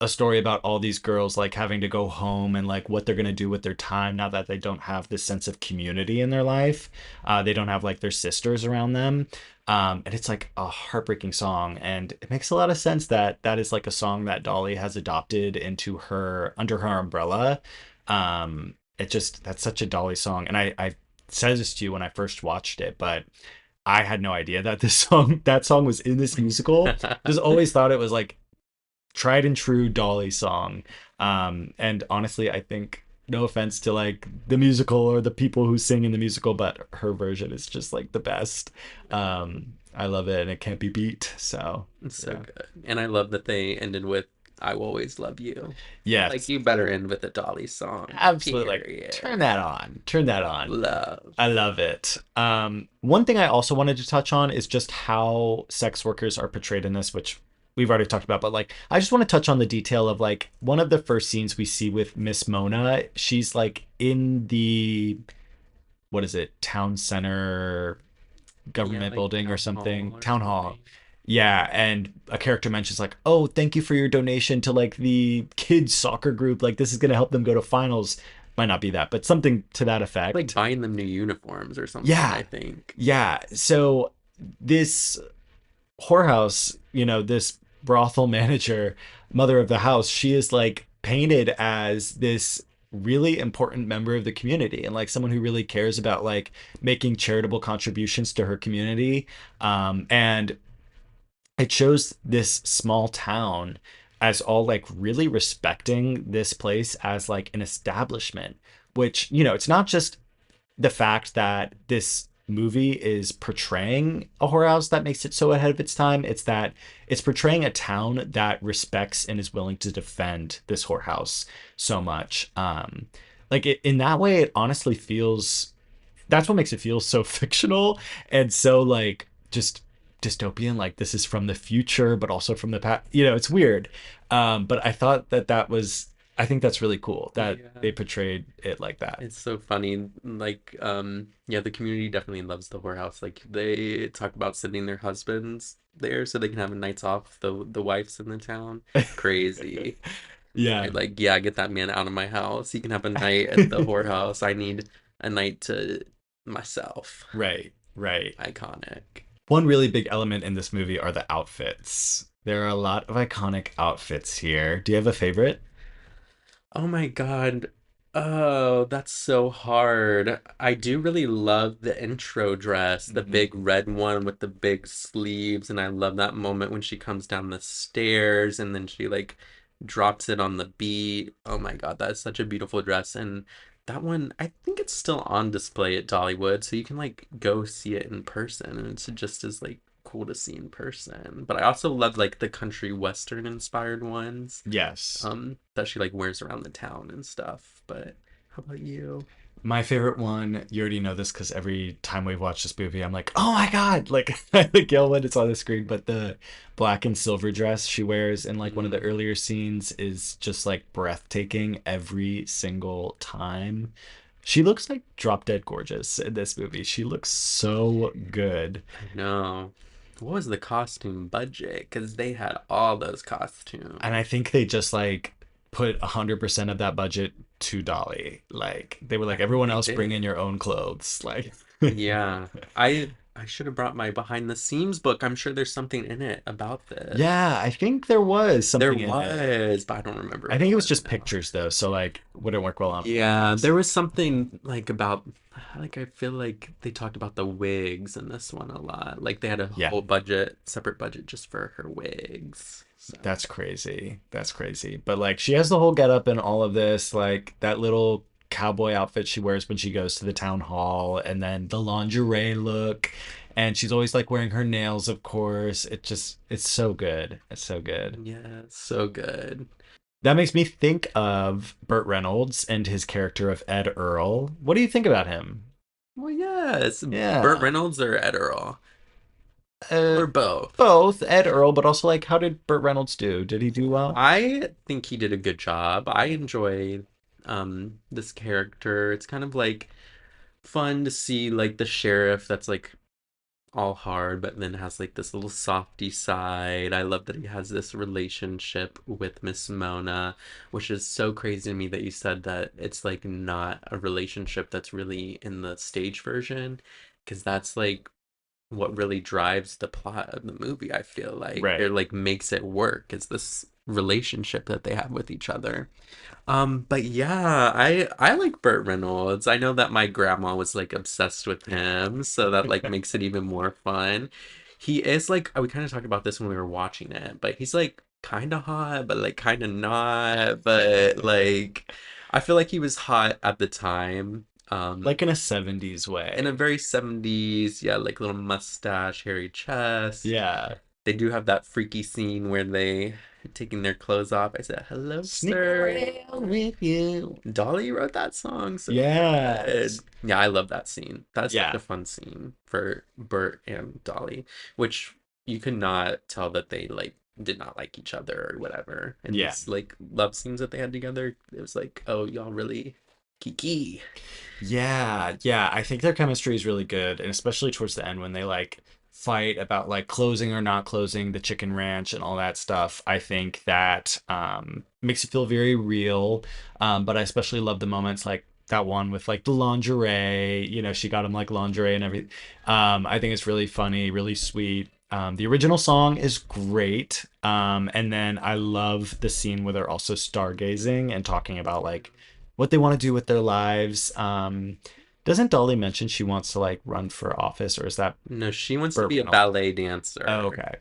a story about all these girls like having to go home and like what they're going to do with their time now that they don't have this sense of community in their life. They don't have like their sisters around them. And it's like a heartbreaking song. And it makes a lot of sense that that is like a song that Dolly has adopted into her, under her umbrella. It just, that's such a Dolly song. And I said this to you when I first watched it, but I had no idea that that song was in this musical. Just always thought it was like tried and true Dolly song. And honestly, I think, no offense to like the musical or the people who sing in the musical, but her version is just like the best. I love it and it can't be beat. So It's so yeah. good. And I love that they ended with "I Will Always Love You." Yes, Like, you better end with a Dolly song. absolutely. Like, Period. turn that on. Turn that on. Love. I love it. One thing I also wanted to touch on is just how sex workers are portrayed in this, which we've already talked about, but like I just want to touch on the detail of like one of the first scenes we see with Miss Mona. She's like in the, what is it, town center Yeah, government like building or town something, hall or town hall. something. Yeah, and a character mentions like, "Oh, thank you for your donation to like the kids soccer group. Like this is going to help them go to finals." Might not be that, but something to that effect. Like buying them new uniforms or something, Yeah. I think. Yeah. So this whorehouse, this brothel manager, mother of the house, she is like painted as this really important member of the community and like someone who really cares about like making charitable contributions to her community. And it shows this small town as all like really respecting this place as like an establishment, which, it's not just the fact that this movie is portraying a whorehouse that makes it so ahead of its time. It's that it's portraying a town that respects and is willing to defend this whorehouse so much. In that way, it honestly feels, that's what makes it feel so fictional and so like just dystopian. Like this is from the future, but also from the past. It's weird. But I thought I think that's really cool that Yeah. they portrayed it like that. It's so funny. Like, yeah, the community definitely loves the whorehouse. Like, they talk about sending their husbands there so they can have nights off, the wives in the town. Crazy. Yeah. Right? Like, yeah, get that man out of my house. He can have a night at the whorehouse. I need a night to myself. Right. Iconic. One really big element in this movie are the outfits. There are a lot of iconic outfits here. Do you have a favorite? Oh my God. Oh, that's so hard. I do really love the intro dress, the Mhm. big red one with the big sleeves, and I love that moment when she comes down the stairs and then she like drops it on the beat. Oh my God, that is such a beautiful dress. And that one, I think it's still on display at Dollywood, so you can like go see it in person, and it's just as like cool to see in person. But I also love like the country western inspired ones Yes. that she like wears around the town and stuff. But how about you? My favorite one, you already know this because every time we've watched this movie, I'm like, oh my God, like I yell when it's on the screen, but the black and silver dress she wears in like one of the earlier scenes is just like breathtaking every single time. She looks like drop dead gorgeous in this movie. She looks so good. No. What was the costume budget? Because they had all those costumes. And I think they just like put 100% of that budget to Dolly. Like they were like, everyone They else bring did. in your own clothes. Like, Yeah. I should have brought my behind the scenes book. I'm sure there's something in it about this. yeah, I think there was There something in it. was, but I don't remember I think it was what just now. pictures though, so like wouldn't work well on. Yeah, there was something like about like I feel like they talked about the wigs in this one a lot. Like they had a Yeah. whole budget, separate budget just for her wigs. So That's crazy. That's crazy. But like she has the whole getup in all of this, like that little cowboy outfit she wears when she goes to the town hall, and then the lingerie look. And she's always like wearing her nails, of course. It's so good. It's so good. yeah, so good. That makes me think of Burt Reynolds and his character of Ed Earl. What do you think about him? Well, yes. Yeah. Burt Reynolds or Ed Earl? Uh, Or both? both Ed Earl, but also like, how did Burt Reynolds do? Did he do well? I think he did a good job. I enjoy this character. It's kind of like fun to see like the sheriff that's like all hard, but then has like this little softy side. I love that he has this relationship with Miss Mona, which is so crazy to me that you said that it's like not a relationship that's really in the stage version, because that's like what really drives the plot of the movie, I feel like. Right. It like makes it work, is this relationship that they have with each other. But yeah, I like Burt Reynolds. I know that my grandma was like obsessed with him, so that like makes it even more fun. He is like, we kind of talked about this when we were watching it, but he's like kind of hot, but like kind of not. But like, I feel like he was hot at the time. Like in a 70s In a way. very 70s, yeah, like little mustache, hairy chest. Yeah. They do have that freaky scene where they taking their clothes off. I said, "Hello, Sneak sir." around with you. Dolly wrote that song so Yeah. good. Yeah, I love that scene. That's such Yeah. a fun scene for Bert and Dolly, which you could not tell that they like did not like each other or whatever. And Yeah. these like love scenes that they had together, it was like, oh, y'all really kiki. Yeah, yeah. I think their chemistry is really good, and especially towards the end when they like fight about like closing or not closing the chicken ranch and all that stuff. I think that makes it feel very real. But I especially love the moments like that one with like the lingerie. You know, she got him like lingerie and everything. I think it's really funny, really sweet. The original song is great. And then I love the scene where they're also stargazing and talking about like what they want to do with their lives. Doesn't Dolly mention she wants to like run for office, or is that No, she wants to Burt be a Reynolds? ballet dancer. Oh, okay.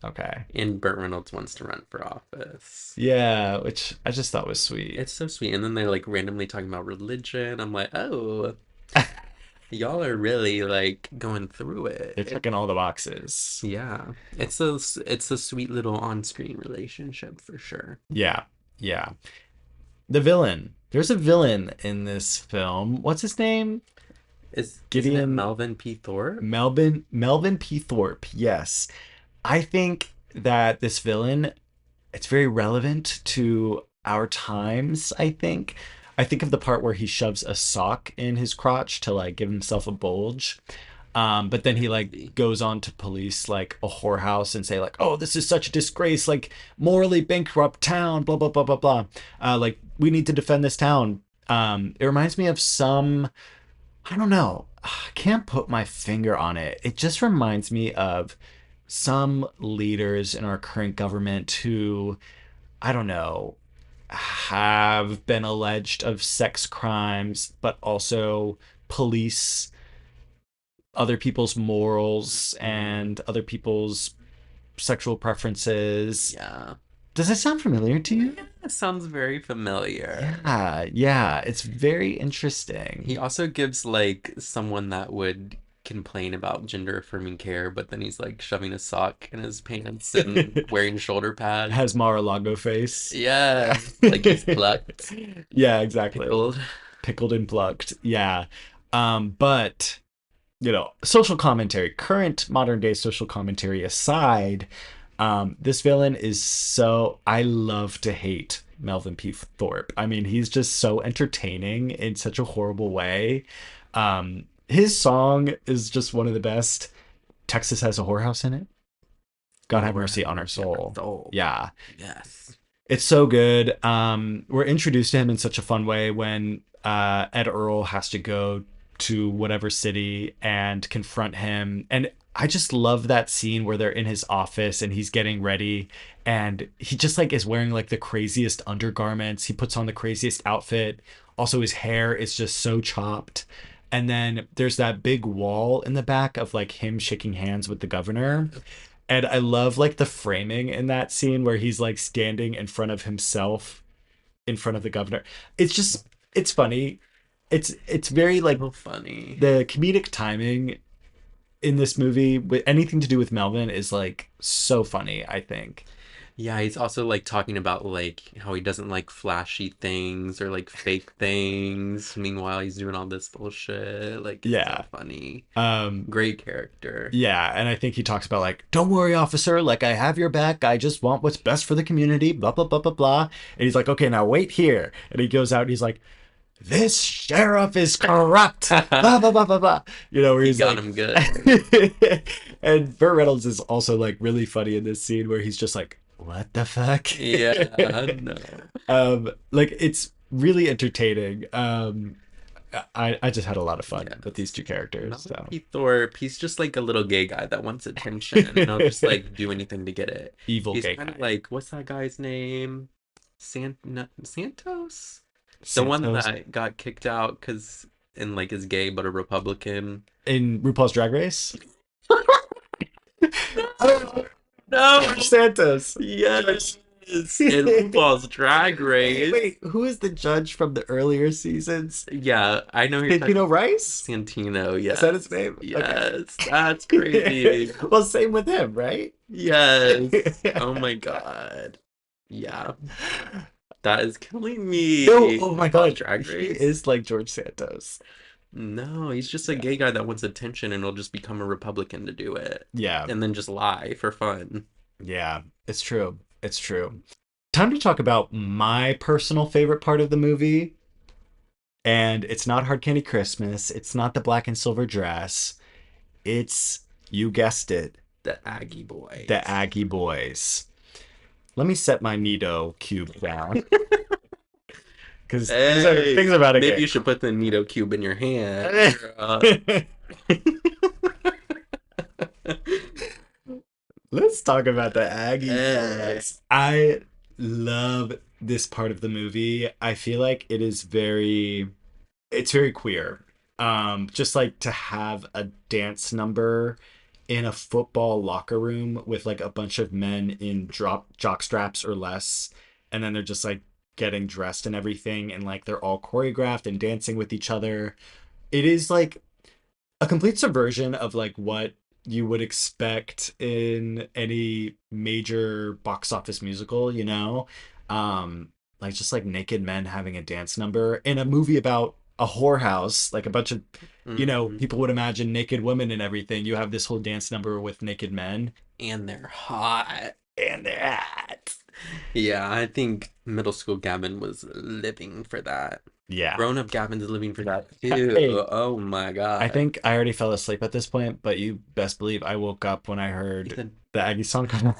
Okay. And Burt Reynolds wants to run for office. Yeah, which I just thought was sweet. It's so sweet. And then they're like randomly talking about religion. I'm like, oh, y'all are really like going through They're it. checking all the boxes. Yeah. It's a sweet little on-screen relationship for sure. Yeah. Yeah. The villain. There's a villain in this film. What's his name? Isn't it Gideon Melvin P. Thorpe? Melvin P. Thorpe. Yes. I think that this villain, it's very relevant to our times, I think. I think of the part where he shoves a sock in his crotch to like give himself a bulge. But then he like goes on to police like a whorehouse and say like, oh, this is such a disgrace, like morally bankrupt town, blah blah blah blah blah. Like we need to defend this town. It reminds me of some, I don't know, I can't put my finger on it. It just reminds me of some leaders in our current government who, I don't know, have been alleged of sex crimes, but also police other people's morals and other people's sexual preferences. Yeah. Does it sound familiar to you? That sounds very familiar. Yeah, yeah, it's very interesting. He also gives like someone that would complain about gender affirming care, but then he's like shoving a sock in his pants and wearing shoulder pads. Has Mar-a-Lago face. Yeah, like he's plucked, Yeah, exactly. pickled. Pickled and plucked. Yeah. But you know, social commentary, current modern day social commentary aside, this villain is so, I love to hate Melvin P. Thorpe. I mean, he's just so entertaining in such a horrible way. His song is just one of the best. Texas Has a Whorehouse in it. God have mercy on our soul. Soul. Yeah. Yes. It's so good. We're introduced to him in such a fun way when Ed Earl has to go to whatever city and confront him. And I just love that scene where they're in his office and he's getting ready and he just like is wearing like the craziest undergarments. He puts on the craziest outfit. Also, his hair is just so chopped. And then there's that big wall in the back of like him shaking hands with the governor. And I love like the framing in that scene where he's like standing in front of himself in front of the governor. It's just, it's funny. It's very like So funny. the comedic timing in this movie with anything to do with Melvin is like so funny, I think. Yeah, he's also like talking about like how he doesn't like flashy things or like fake things. Meanwhile, he's doing all this bullshit. Like, it's so Yeah. funny. Um, Great character. yeah, and I think he talks about like, don't worry, officer, like I have your back. I just want what's best for the community, blah blah blah blah blah. And he's like, okay, now wait here. And he goes out and he's like, this sheriff is corrupt. Blah blah blah blah blah. You know, where He he's got like, him good. and Burt Reynolds is also like really funny in this scene where he's just like, what the fuck? Yeah, no. Like it's really entertaining. I just had a lot of fun with these two characters. So Penelope Thorpe, he's just like a little gay guy that wants attention and he'll just like do anything to get it. evil He's gay kind of guy. like, what's that guy's name? Santos? The one Santos. that got kicked out because and like is gay but a Republican. In RuPaul's Drag Race. No, George Santos. yes, in RuPaul's Drag Race. Wait, who is the judge from the earlier seasons? Yeah, I know you're talking Santino Rice? Santino. Yes, Is that his name? yes, that's crazy. Well, same with him, right? Yes. Oh my God. Yeah. That is killing me. No, oh my God, Drag he Race. is like George Santos. No, he's just a gay guy that wants attention and will just become a Republican to do it. Yeah, And then just lie for fun. yeah, it's true. It's true. Time to talk about my personal favorite part of the movie. And it's not Hard Candy Christmas. It's not the black and silver dress. It's, you guessed it, The Aggie boy. the Aggie boys. Let me set my Nido cube down. Because Hey, things about it. maybe you should put the Nido cube in your hand. Let's talk about the Aggie Hey. boys. I love this part of the movie. I feel like it's very queer. Just like to have a dance number in a football locker room with like a bunch of men in jock straps or less, and then they're just like getting dressed and everything, and like they're all choreographed and dancing with each other. It is like a complete subversion of like what you would expect in any major box office musical, you know? Like just like naked men having a dance number in a movie about a whorehouse, like a bunch of, you know, Mhm. people would imagine naked women and everything. You have this whole dance number with naked men. And they're hot. And they're hot. Yeah, I think middle school Gavin was living for that. Yeah. Grown up Gavin's living for that too. Hey. Oh my God. I think I already fell asleep at this point, but you best believe I woke up when I heard Ethan, the Aggie song come on.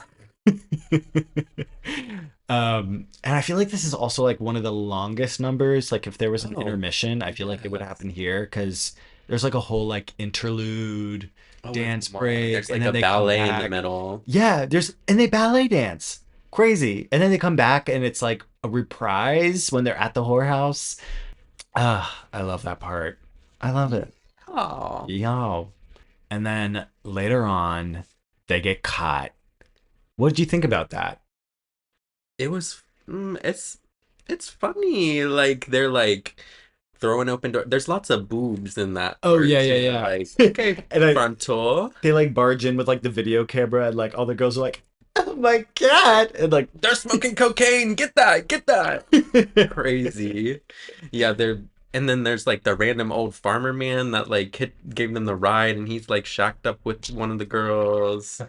And I feel like this is also like one of the longest numbers. Like if there was an Oh, intermission, I feel like it would yes. happen here because there's like a whole like interlude, Oh, dance it's more- break, There's and like then a they come ballet in the back. middle. Yeah, and they ballet dance. Crazy. And then they come back and it's like a reprise when they're at the whorehouse. Ah, I love that part. I love it. Oh. Yo. And then later on, they get caught. What did you think about that? It was it's funny. Like they're like throwing open door. There's lots of boobs in that. Oh, part, yeah, too. yeah, yeah. Like, okay, And frontal. they like barge in with like the video camera and like all the girls are like, oh my God. And like, They're smoking cocaine. Get that. Crazy. Yeah, and then there's like the random old farmer man that like gave them the ride and he's like shacked up with one of the girls.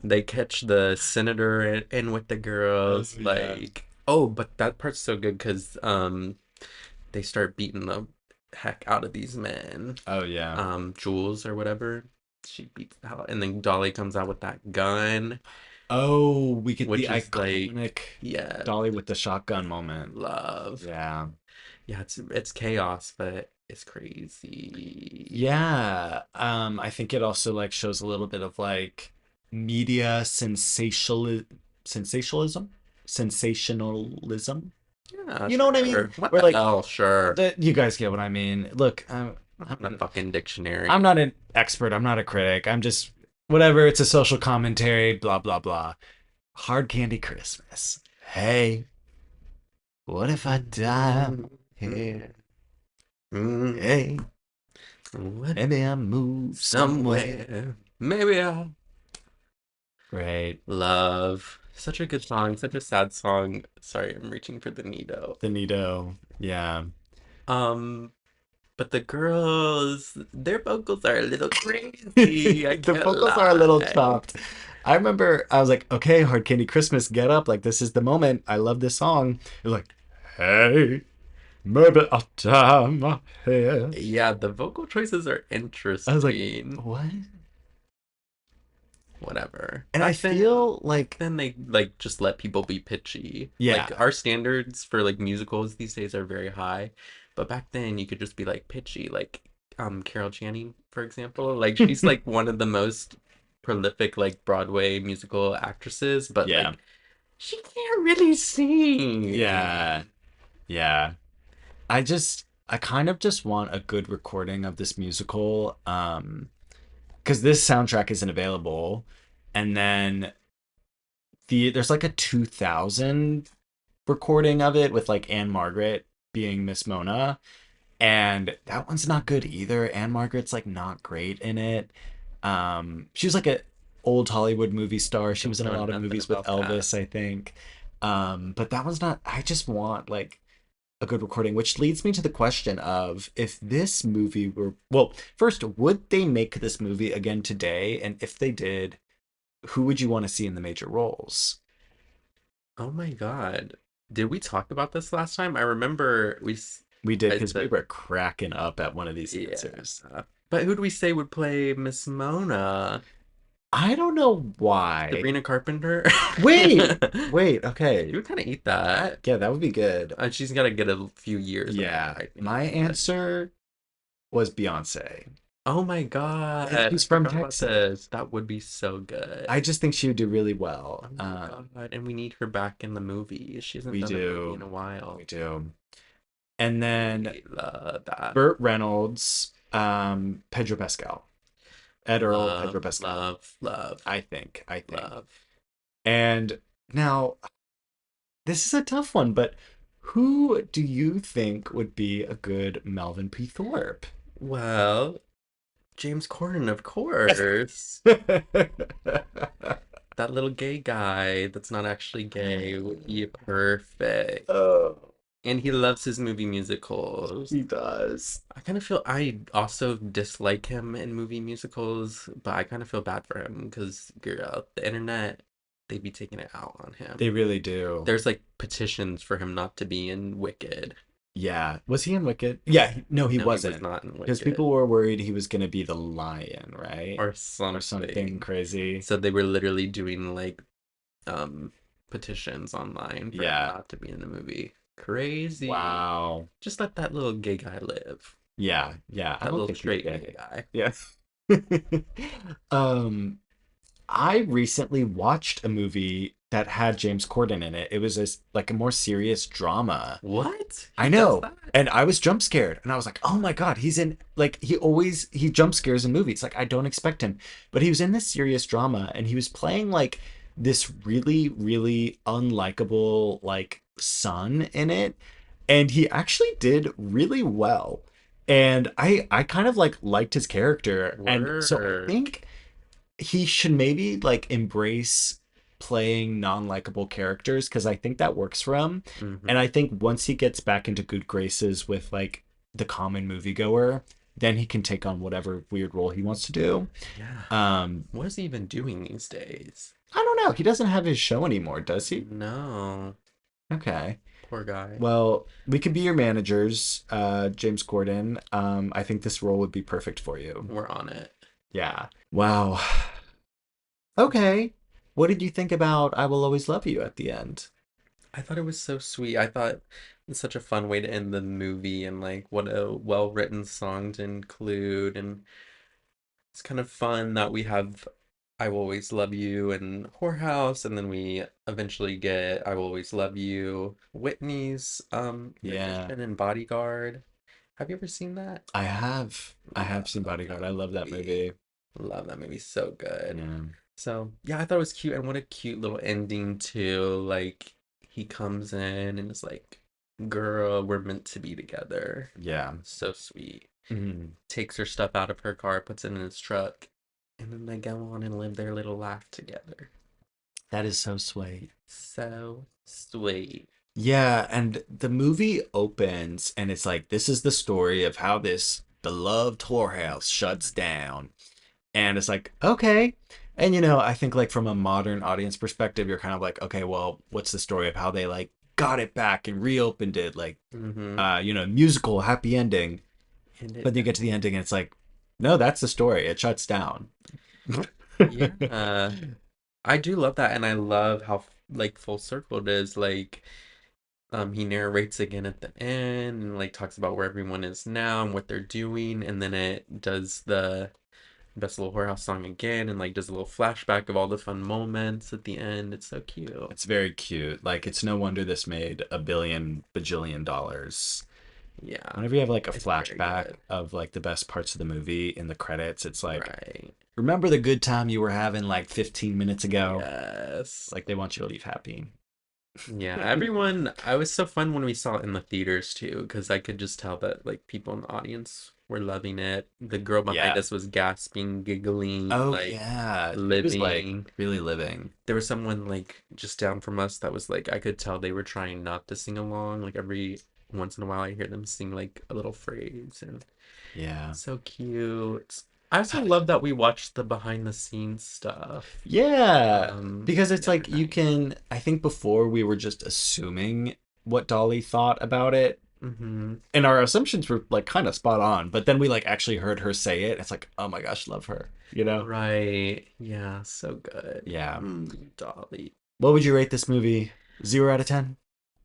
They catch the senator in with the girls. Oh, yeah. Like, oh, but that part's so good because they start beating the heck out of these men. oh yeah. Jules or whatever. She beats the hell, and then Dolly comes out with that gun. Oh, we get Which the is, like, iconic Yeah, Dolly with the shotgun moment. love. Yeah. Yeah, it's chaos, but it's crazy. Yeah. I think it also like shows a little bit of like media sensationalism. Yeah, You know what I mean? sure. What We're the like- hell? Sure. You guys get what I mean. Look, I'm a fucking dictionary. I'm not an expert. I'm not a critic. I'm just whatever. It's a social commentary. Blah blah blah. Hard Candy Christmas. Hey, what if I die here? Mm, Hey, what maybe I move somewhere. somewhere. Maybe I'll Right. love. Such a good song, such a sad song. Sorry, I'm reaching for the needle. The Nido. Yeah. Um, but the girls, their vocals are a little crazy. I The can't vocals are a little lie. chopped. I remember I was like, okay, Hard Candy Christmas, get up. Like, this is the moment. I love this song. It was like, hey, maybe a time here. Yeah, the vocal choices are I was like, interesting. what? Whatever. And I feel like, Then they like just let people be pitchy. yeah, Like our standards for like musicals these days are very high, but back then you could just be like pitchy. Like Carol Channing, for example. Like she's like one of the most prolific like Broadway musical actresses, but yeah, like she can't really sing. yeah, yeah. I kind of just want a good recording of this musical. Because this soundtrack isn't available. And then there's like a 2000 recording of it with like Anne Margaret being Miss Mona, and that one's not good either. Anne Margaret's like not great in it. She was like a old Hollywood movie star. She was in a Don't know lot of nothing movies with about that. Elvis, I think. But that one's not. I just want like a good recording, which leads me to the question of if this movie were, well, first, would they make this movie again today? And if they did, who would you want to see in the major roles? Oh my God. Did we talk about this last time? I remember We did I because we said, were cracking up at one of these yeah. answers. But who do we say would play Miss Mona? I don't know why. Sabrina Carpenter? Wait, You okay. would kind of eat that. Yeah, that would be good. She's got to get a few years of that, Yeah, I think. my But answer was Beyonce. oh my God, Yeah, I she's from forgot about Texas. this. That would be so good. I just think she would do really well. Oh my God, and we need her back in the movie. She hasn't We done a movie in do. a while. We do. And then We love that. Burt Reynolds, Pedro Pascal. Ed Earl, Pedro Love, Pascal. love, love, I think. love. And now this is a tough one, but who do you think would be a good Melvin P. Thorpe? Well, James Corden, of course. That little gay guy that's not actually gay would be perfect. Oh, And he loves his movie musicals. he does. I kind of feel I also dislike him in movie musicals, but I kind of feel bad for him because, girl, the internet, they be taking it out on him. They really do. There's like petitions for him not to be in Wicked. Yeah. Was he in Wicked? Yeah. No, he No, he was wasn't. not in Because Wicked people were worried he was going to be the lion, right? or Or something something. crazy. So they were literally doing like petitions online for him Yeah. not to be in the movie. Crazy. Wow. Just let that little gay guy live. Yeah. Yeah. I That don't little think he's straight gay. gay guy. Yeah. um, I recently watched a movie that had James Corden in it. It was like a more serious drama. What? I He does know. that? And I was jump scared. And I was like, oh my God, he's in, like, he jump scares in movies. Like, I don't expect him. But he was in this serious drama and he was playing like this really, really unlikable, like, son in it. And he actually did really well. And I kind of like liked his character. And so I Word. think he should maybe like embrace playing non-likable characters because I think that works for him. And I Mhm. think once he gets back into good graces with like the common moviegoer, then he can take on whatever weird role he wants to do. Yeah. Um, What is he even doing these days? I don't know. He doesn't have his show anymore, does he? No. Okay. Poor guy. Well, we could be your managers, James Corden. I think this role would be perfect for you. We're on it. Yeah. Wow. Okay. What did you think about I Will Always Love You at the end? I thought it was so sweet. I thought it's such a fun way to end the movie and like what a well-written song to include. And it's kind of fun that we have I Will Always Love You and Whorehouse, and then we eventually get I Will Always Love You, Whitney's Yeah. rendition in Bodyguard. Have you ever seen that? I have. I have seen Love Bodyguard. that I love that movie. Love that movie so good. Yeah. So yeah, I thought it was cute, and what a cute little ending too. Like he comes in and is like, "Girl, we're meant to be together." Yeah. So sweet. Mhm. Takes her stuff out of her car, puts it in his truck, and then they go on and live their little life together. That is so sweet. So sweet. Yeah, and the movie opens and it's like, this is the story of how this beloved whorehouse shuts down. And it's like, okay. And I think like from a modern audience perspective, you're kind of like, okay, well, what's the story of how they like got it back and reopened it? Like, musical, happy ending. But then you get to the ending and it's like, no, that's the story. It shuts down. Yeah. I do love that, and I love how like full circle it is. Like, he narrates again at the end and like talks about where everyone is now and what they're doing, and then it does the Best Little Whorehouse song again and like does a little flashback of all the fun moments at the end. It's so cute. It's very cute. Like, it's no wonder this made $1 billion bajillion dollars. Yeah. Whenever you have like a It's very flashback good. of like the best parts of the movie in the credits, it's like, Right. remember the good time you were having like 15 minutes ago? Yes. Like, they want you to leave happy. Yeah, everyone, I was so fun when we saw it in the theaters too, because I could just tell that like people in the audience were loving it. The girl behind Yeah. us was gasping, giggling, Oh, like yeah. It was like living. really living. There was someone like just down from us that was like, I could tell they were trying not to sing along. Like every once in a while I hear them sing like a little phrase, and Yeah. so cute. I also love that we watched the behind the scenes stuff. Yeah. Because it's the like other you night. can, I think before we were just assuming what Dolly thought about it. Mm-hmm. And our assumptions were like kind of spot on. But then we like actually heard her say it. It's like, oh my gosh, love her. Right. Yeah, so good. Yeah. Dolly. What would you rate this movie? 0 out of 10?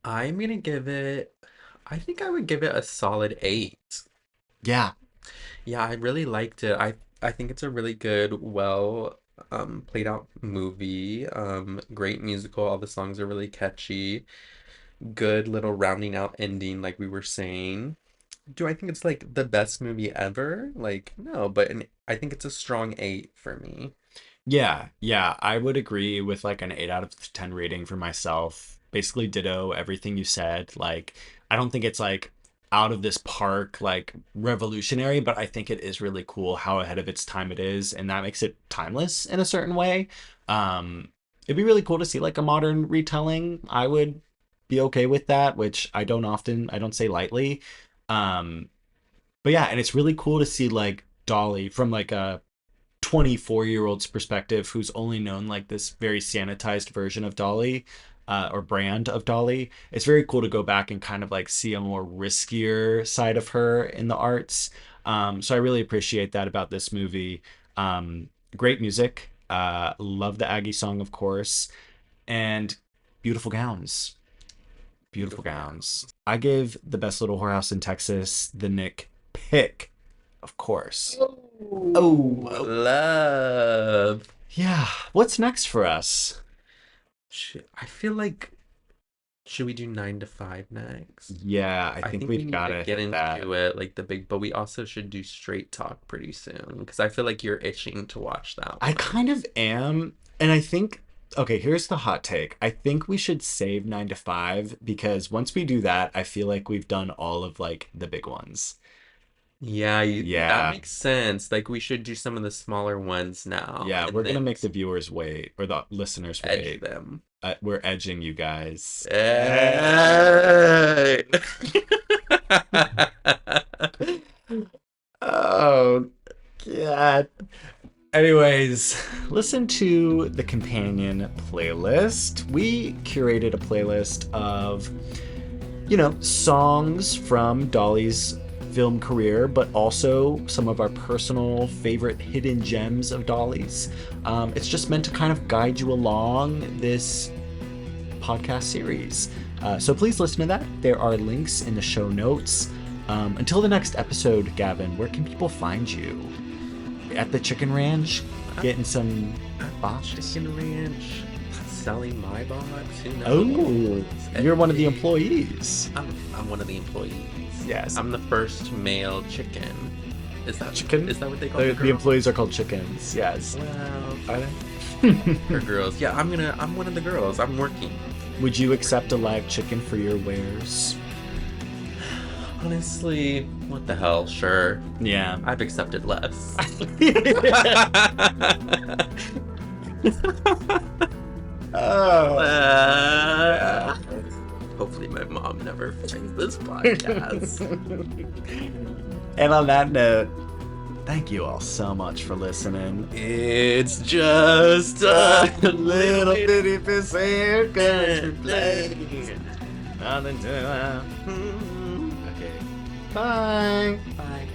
I'm gonna give it, I think I would give it a solid 8. Yeah. Yeah, I really liked it. I think it's a really good, well played out movie. Great musical. All the songs are really catchy. Good little rounding out ending, like we were saying. Do I think it's like the best movie ever? Like, no, but I think it's a strong 8 for me. Yeah. Yeah. I would agree with like an 8 out of 10 rating for myself. Basically ditto everything you said. Like, I don't think it's like out of this park, like revolutionary, but I think it is really cool how ahead of its time it is, and that makes it timeless in a certain way. It'd be really cool to see like a modern retelling. I would be okay with that, which I don't say lightly. Um, but yeah, and it's really cool to see like Dolly from like a 24-year-old's perspective who's only known like this very sanitized version of Dolly, or brand of Dolly. It's very cool to go back and kind of like see a more riskier side of her in the arts. So I really appreciate that about this movie. Great music. Love the Aggie song, of course, and beautiful gowns. Beautiful gowns. I gave The Best Little Whorehouse in Texas the Nick pick, of course. Oh, love. Yeah. What's next for us? I feel like, should we do 9 to 5 next? Yeah, I think we we've need got to to get hit that. into it, like the big, but we also should do Straight Talk pretty soon because I feel like you're itching to watch that I one. kind of am, and I think, okay, here's the hot take. I think we should save 9 to 5 because once we do that, I feel like we've done all of like the big ones. Yeah, Yeah. that makes sense. Like we should do some of the smaller ones now. Yeah, and we're gonna then make the viewers wait, or the listeners edge wait. them. We're edging you guys. Hey! Oh, God. Anyways, listen to the companion playlist. We curated a playlist of, songs from Dolly's film career, but also some of our personal favorite hidden gems of Dolly's. It's just meant to kind of guide you along this podcast series. So please listen to that. There are links in the show notes. Until the next episode, Gavin, where can people find you? At the Chicken Ranch, getting some box? Chicken Ranch, selling my box. Who Oh, knows? you're one of the Anything. employees. I'm one of the employees. Yes. I'm the first male chicken. Is that Chicken? Is that what they call The the employees are called chickens. Yes. Well, Are they? for girls. Yeah, I'm one of the girls. I'm working. Would you accept a live chicken for your wares? Honestly, what the hell? Sure. Yeah. I've accepted less. Hopefully my mom never finds this podcast. And on that note, thank you all so much for listening. It's just a Little bitty piece of play. Nothing to Okay. Bye. Bye.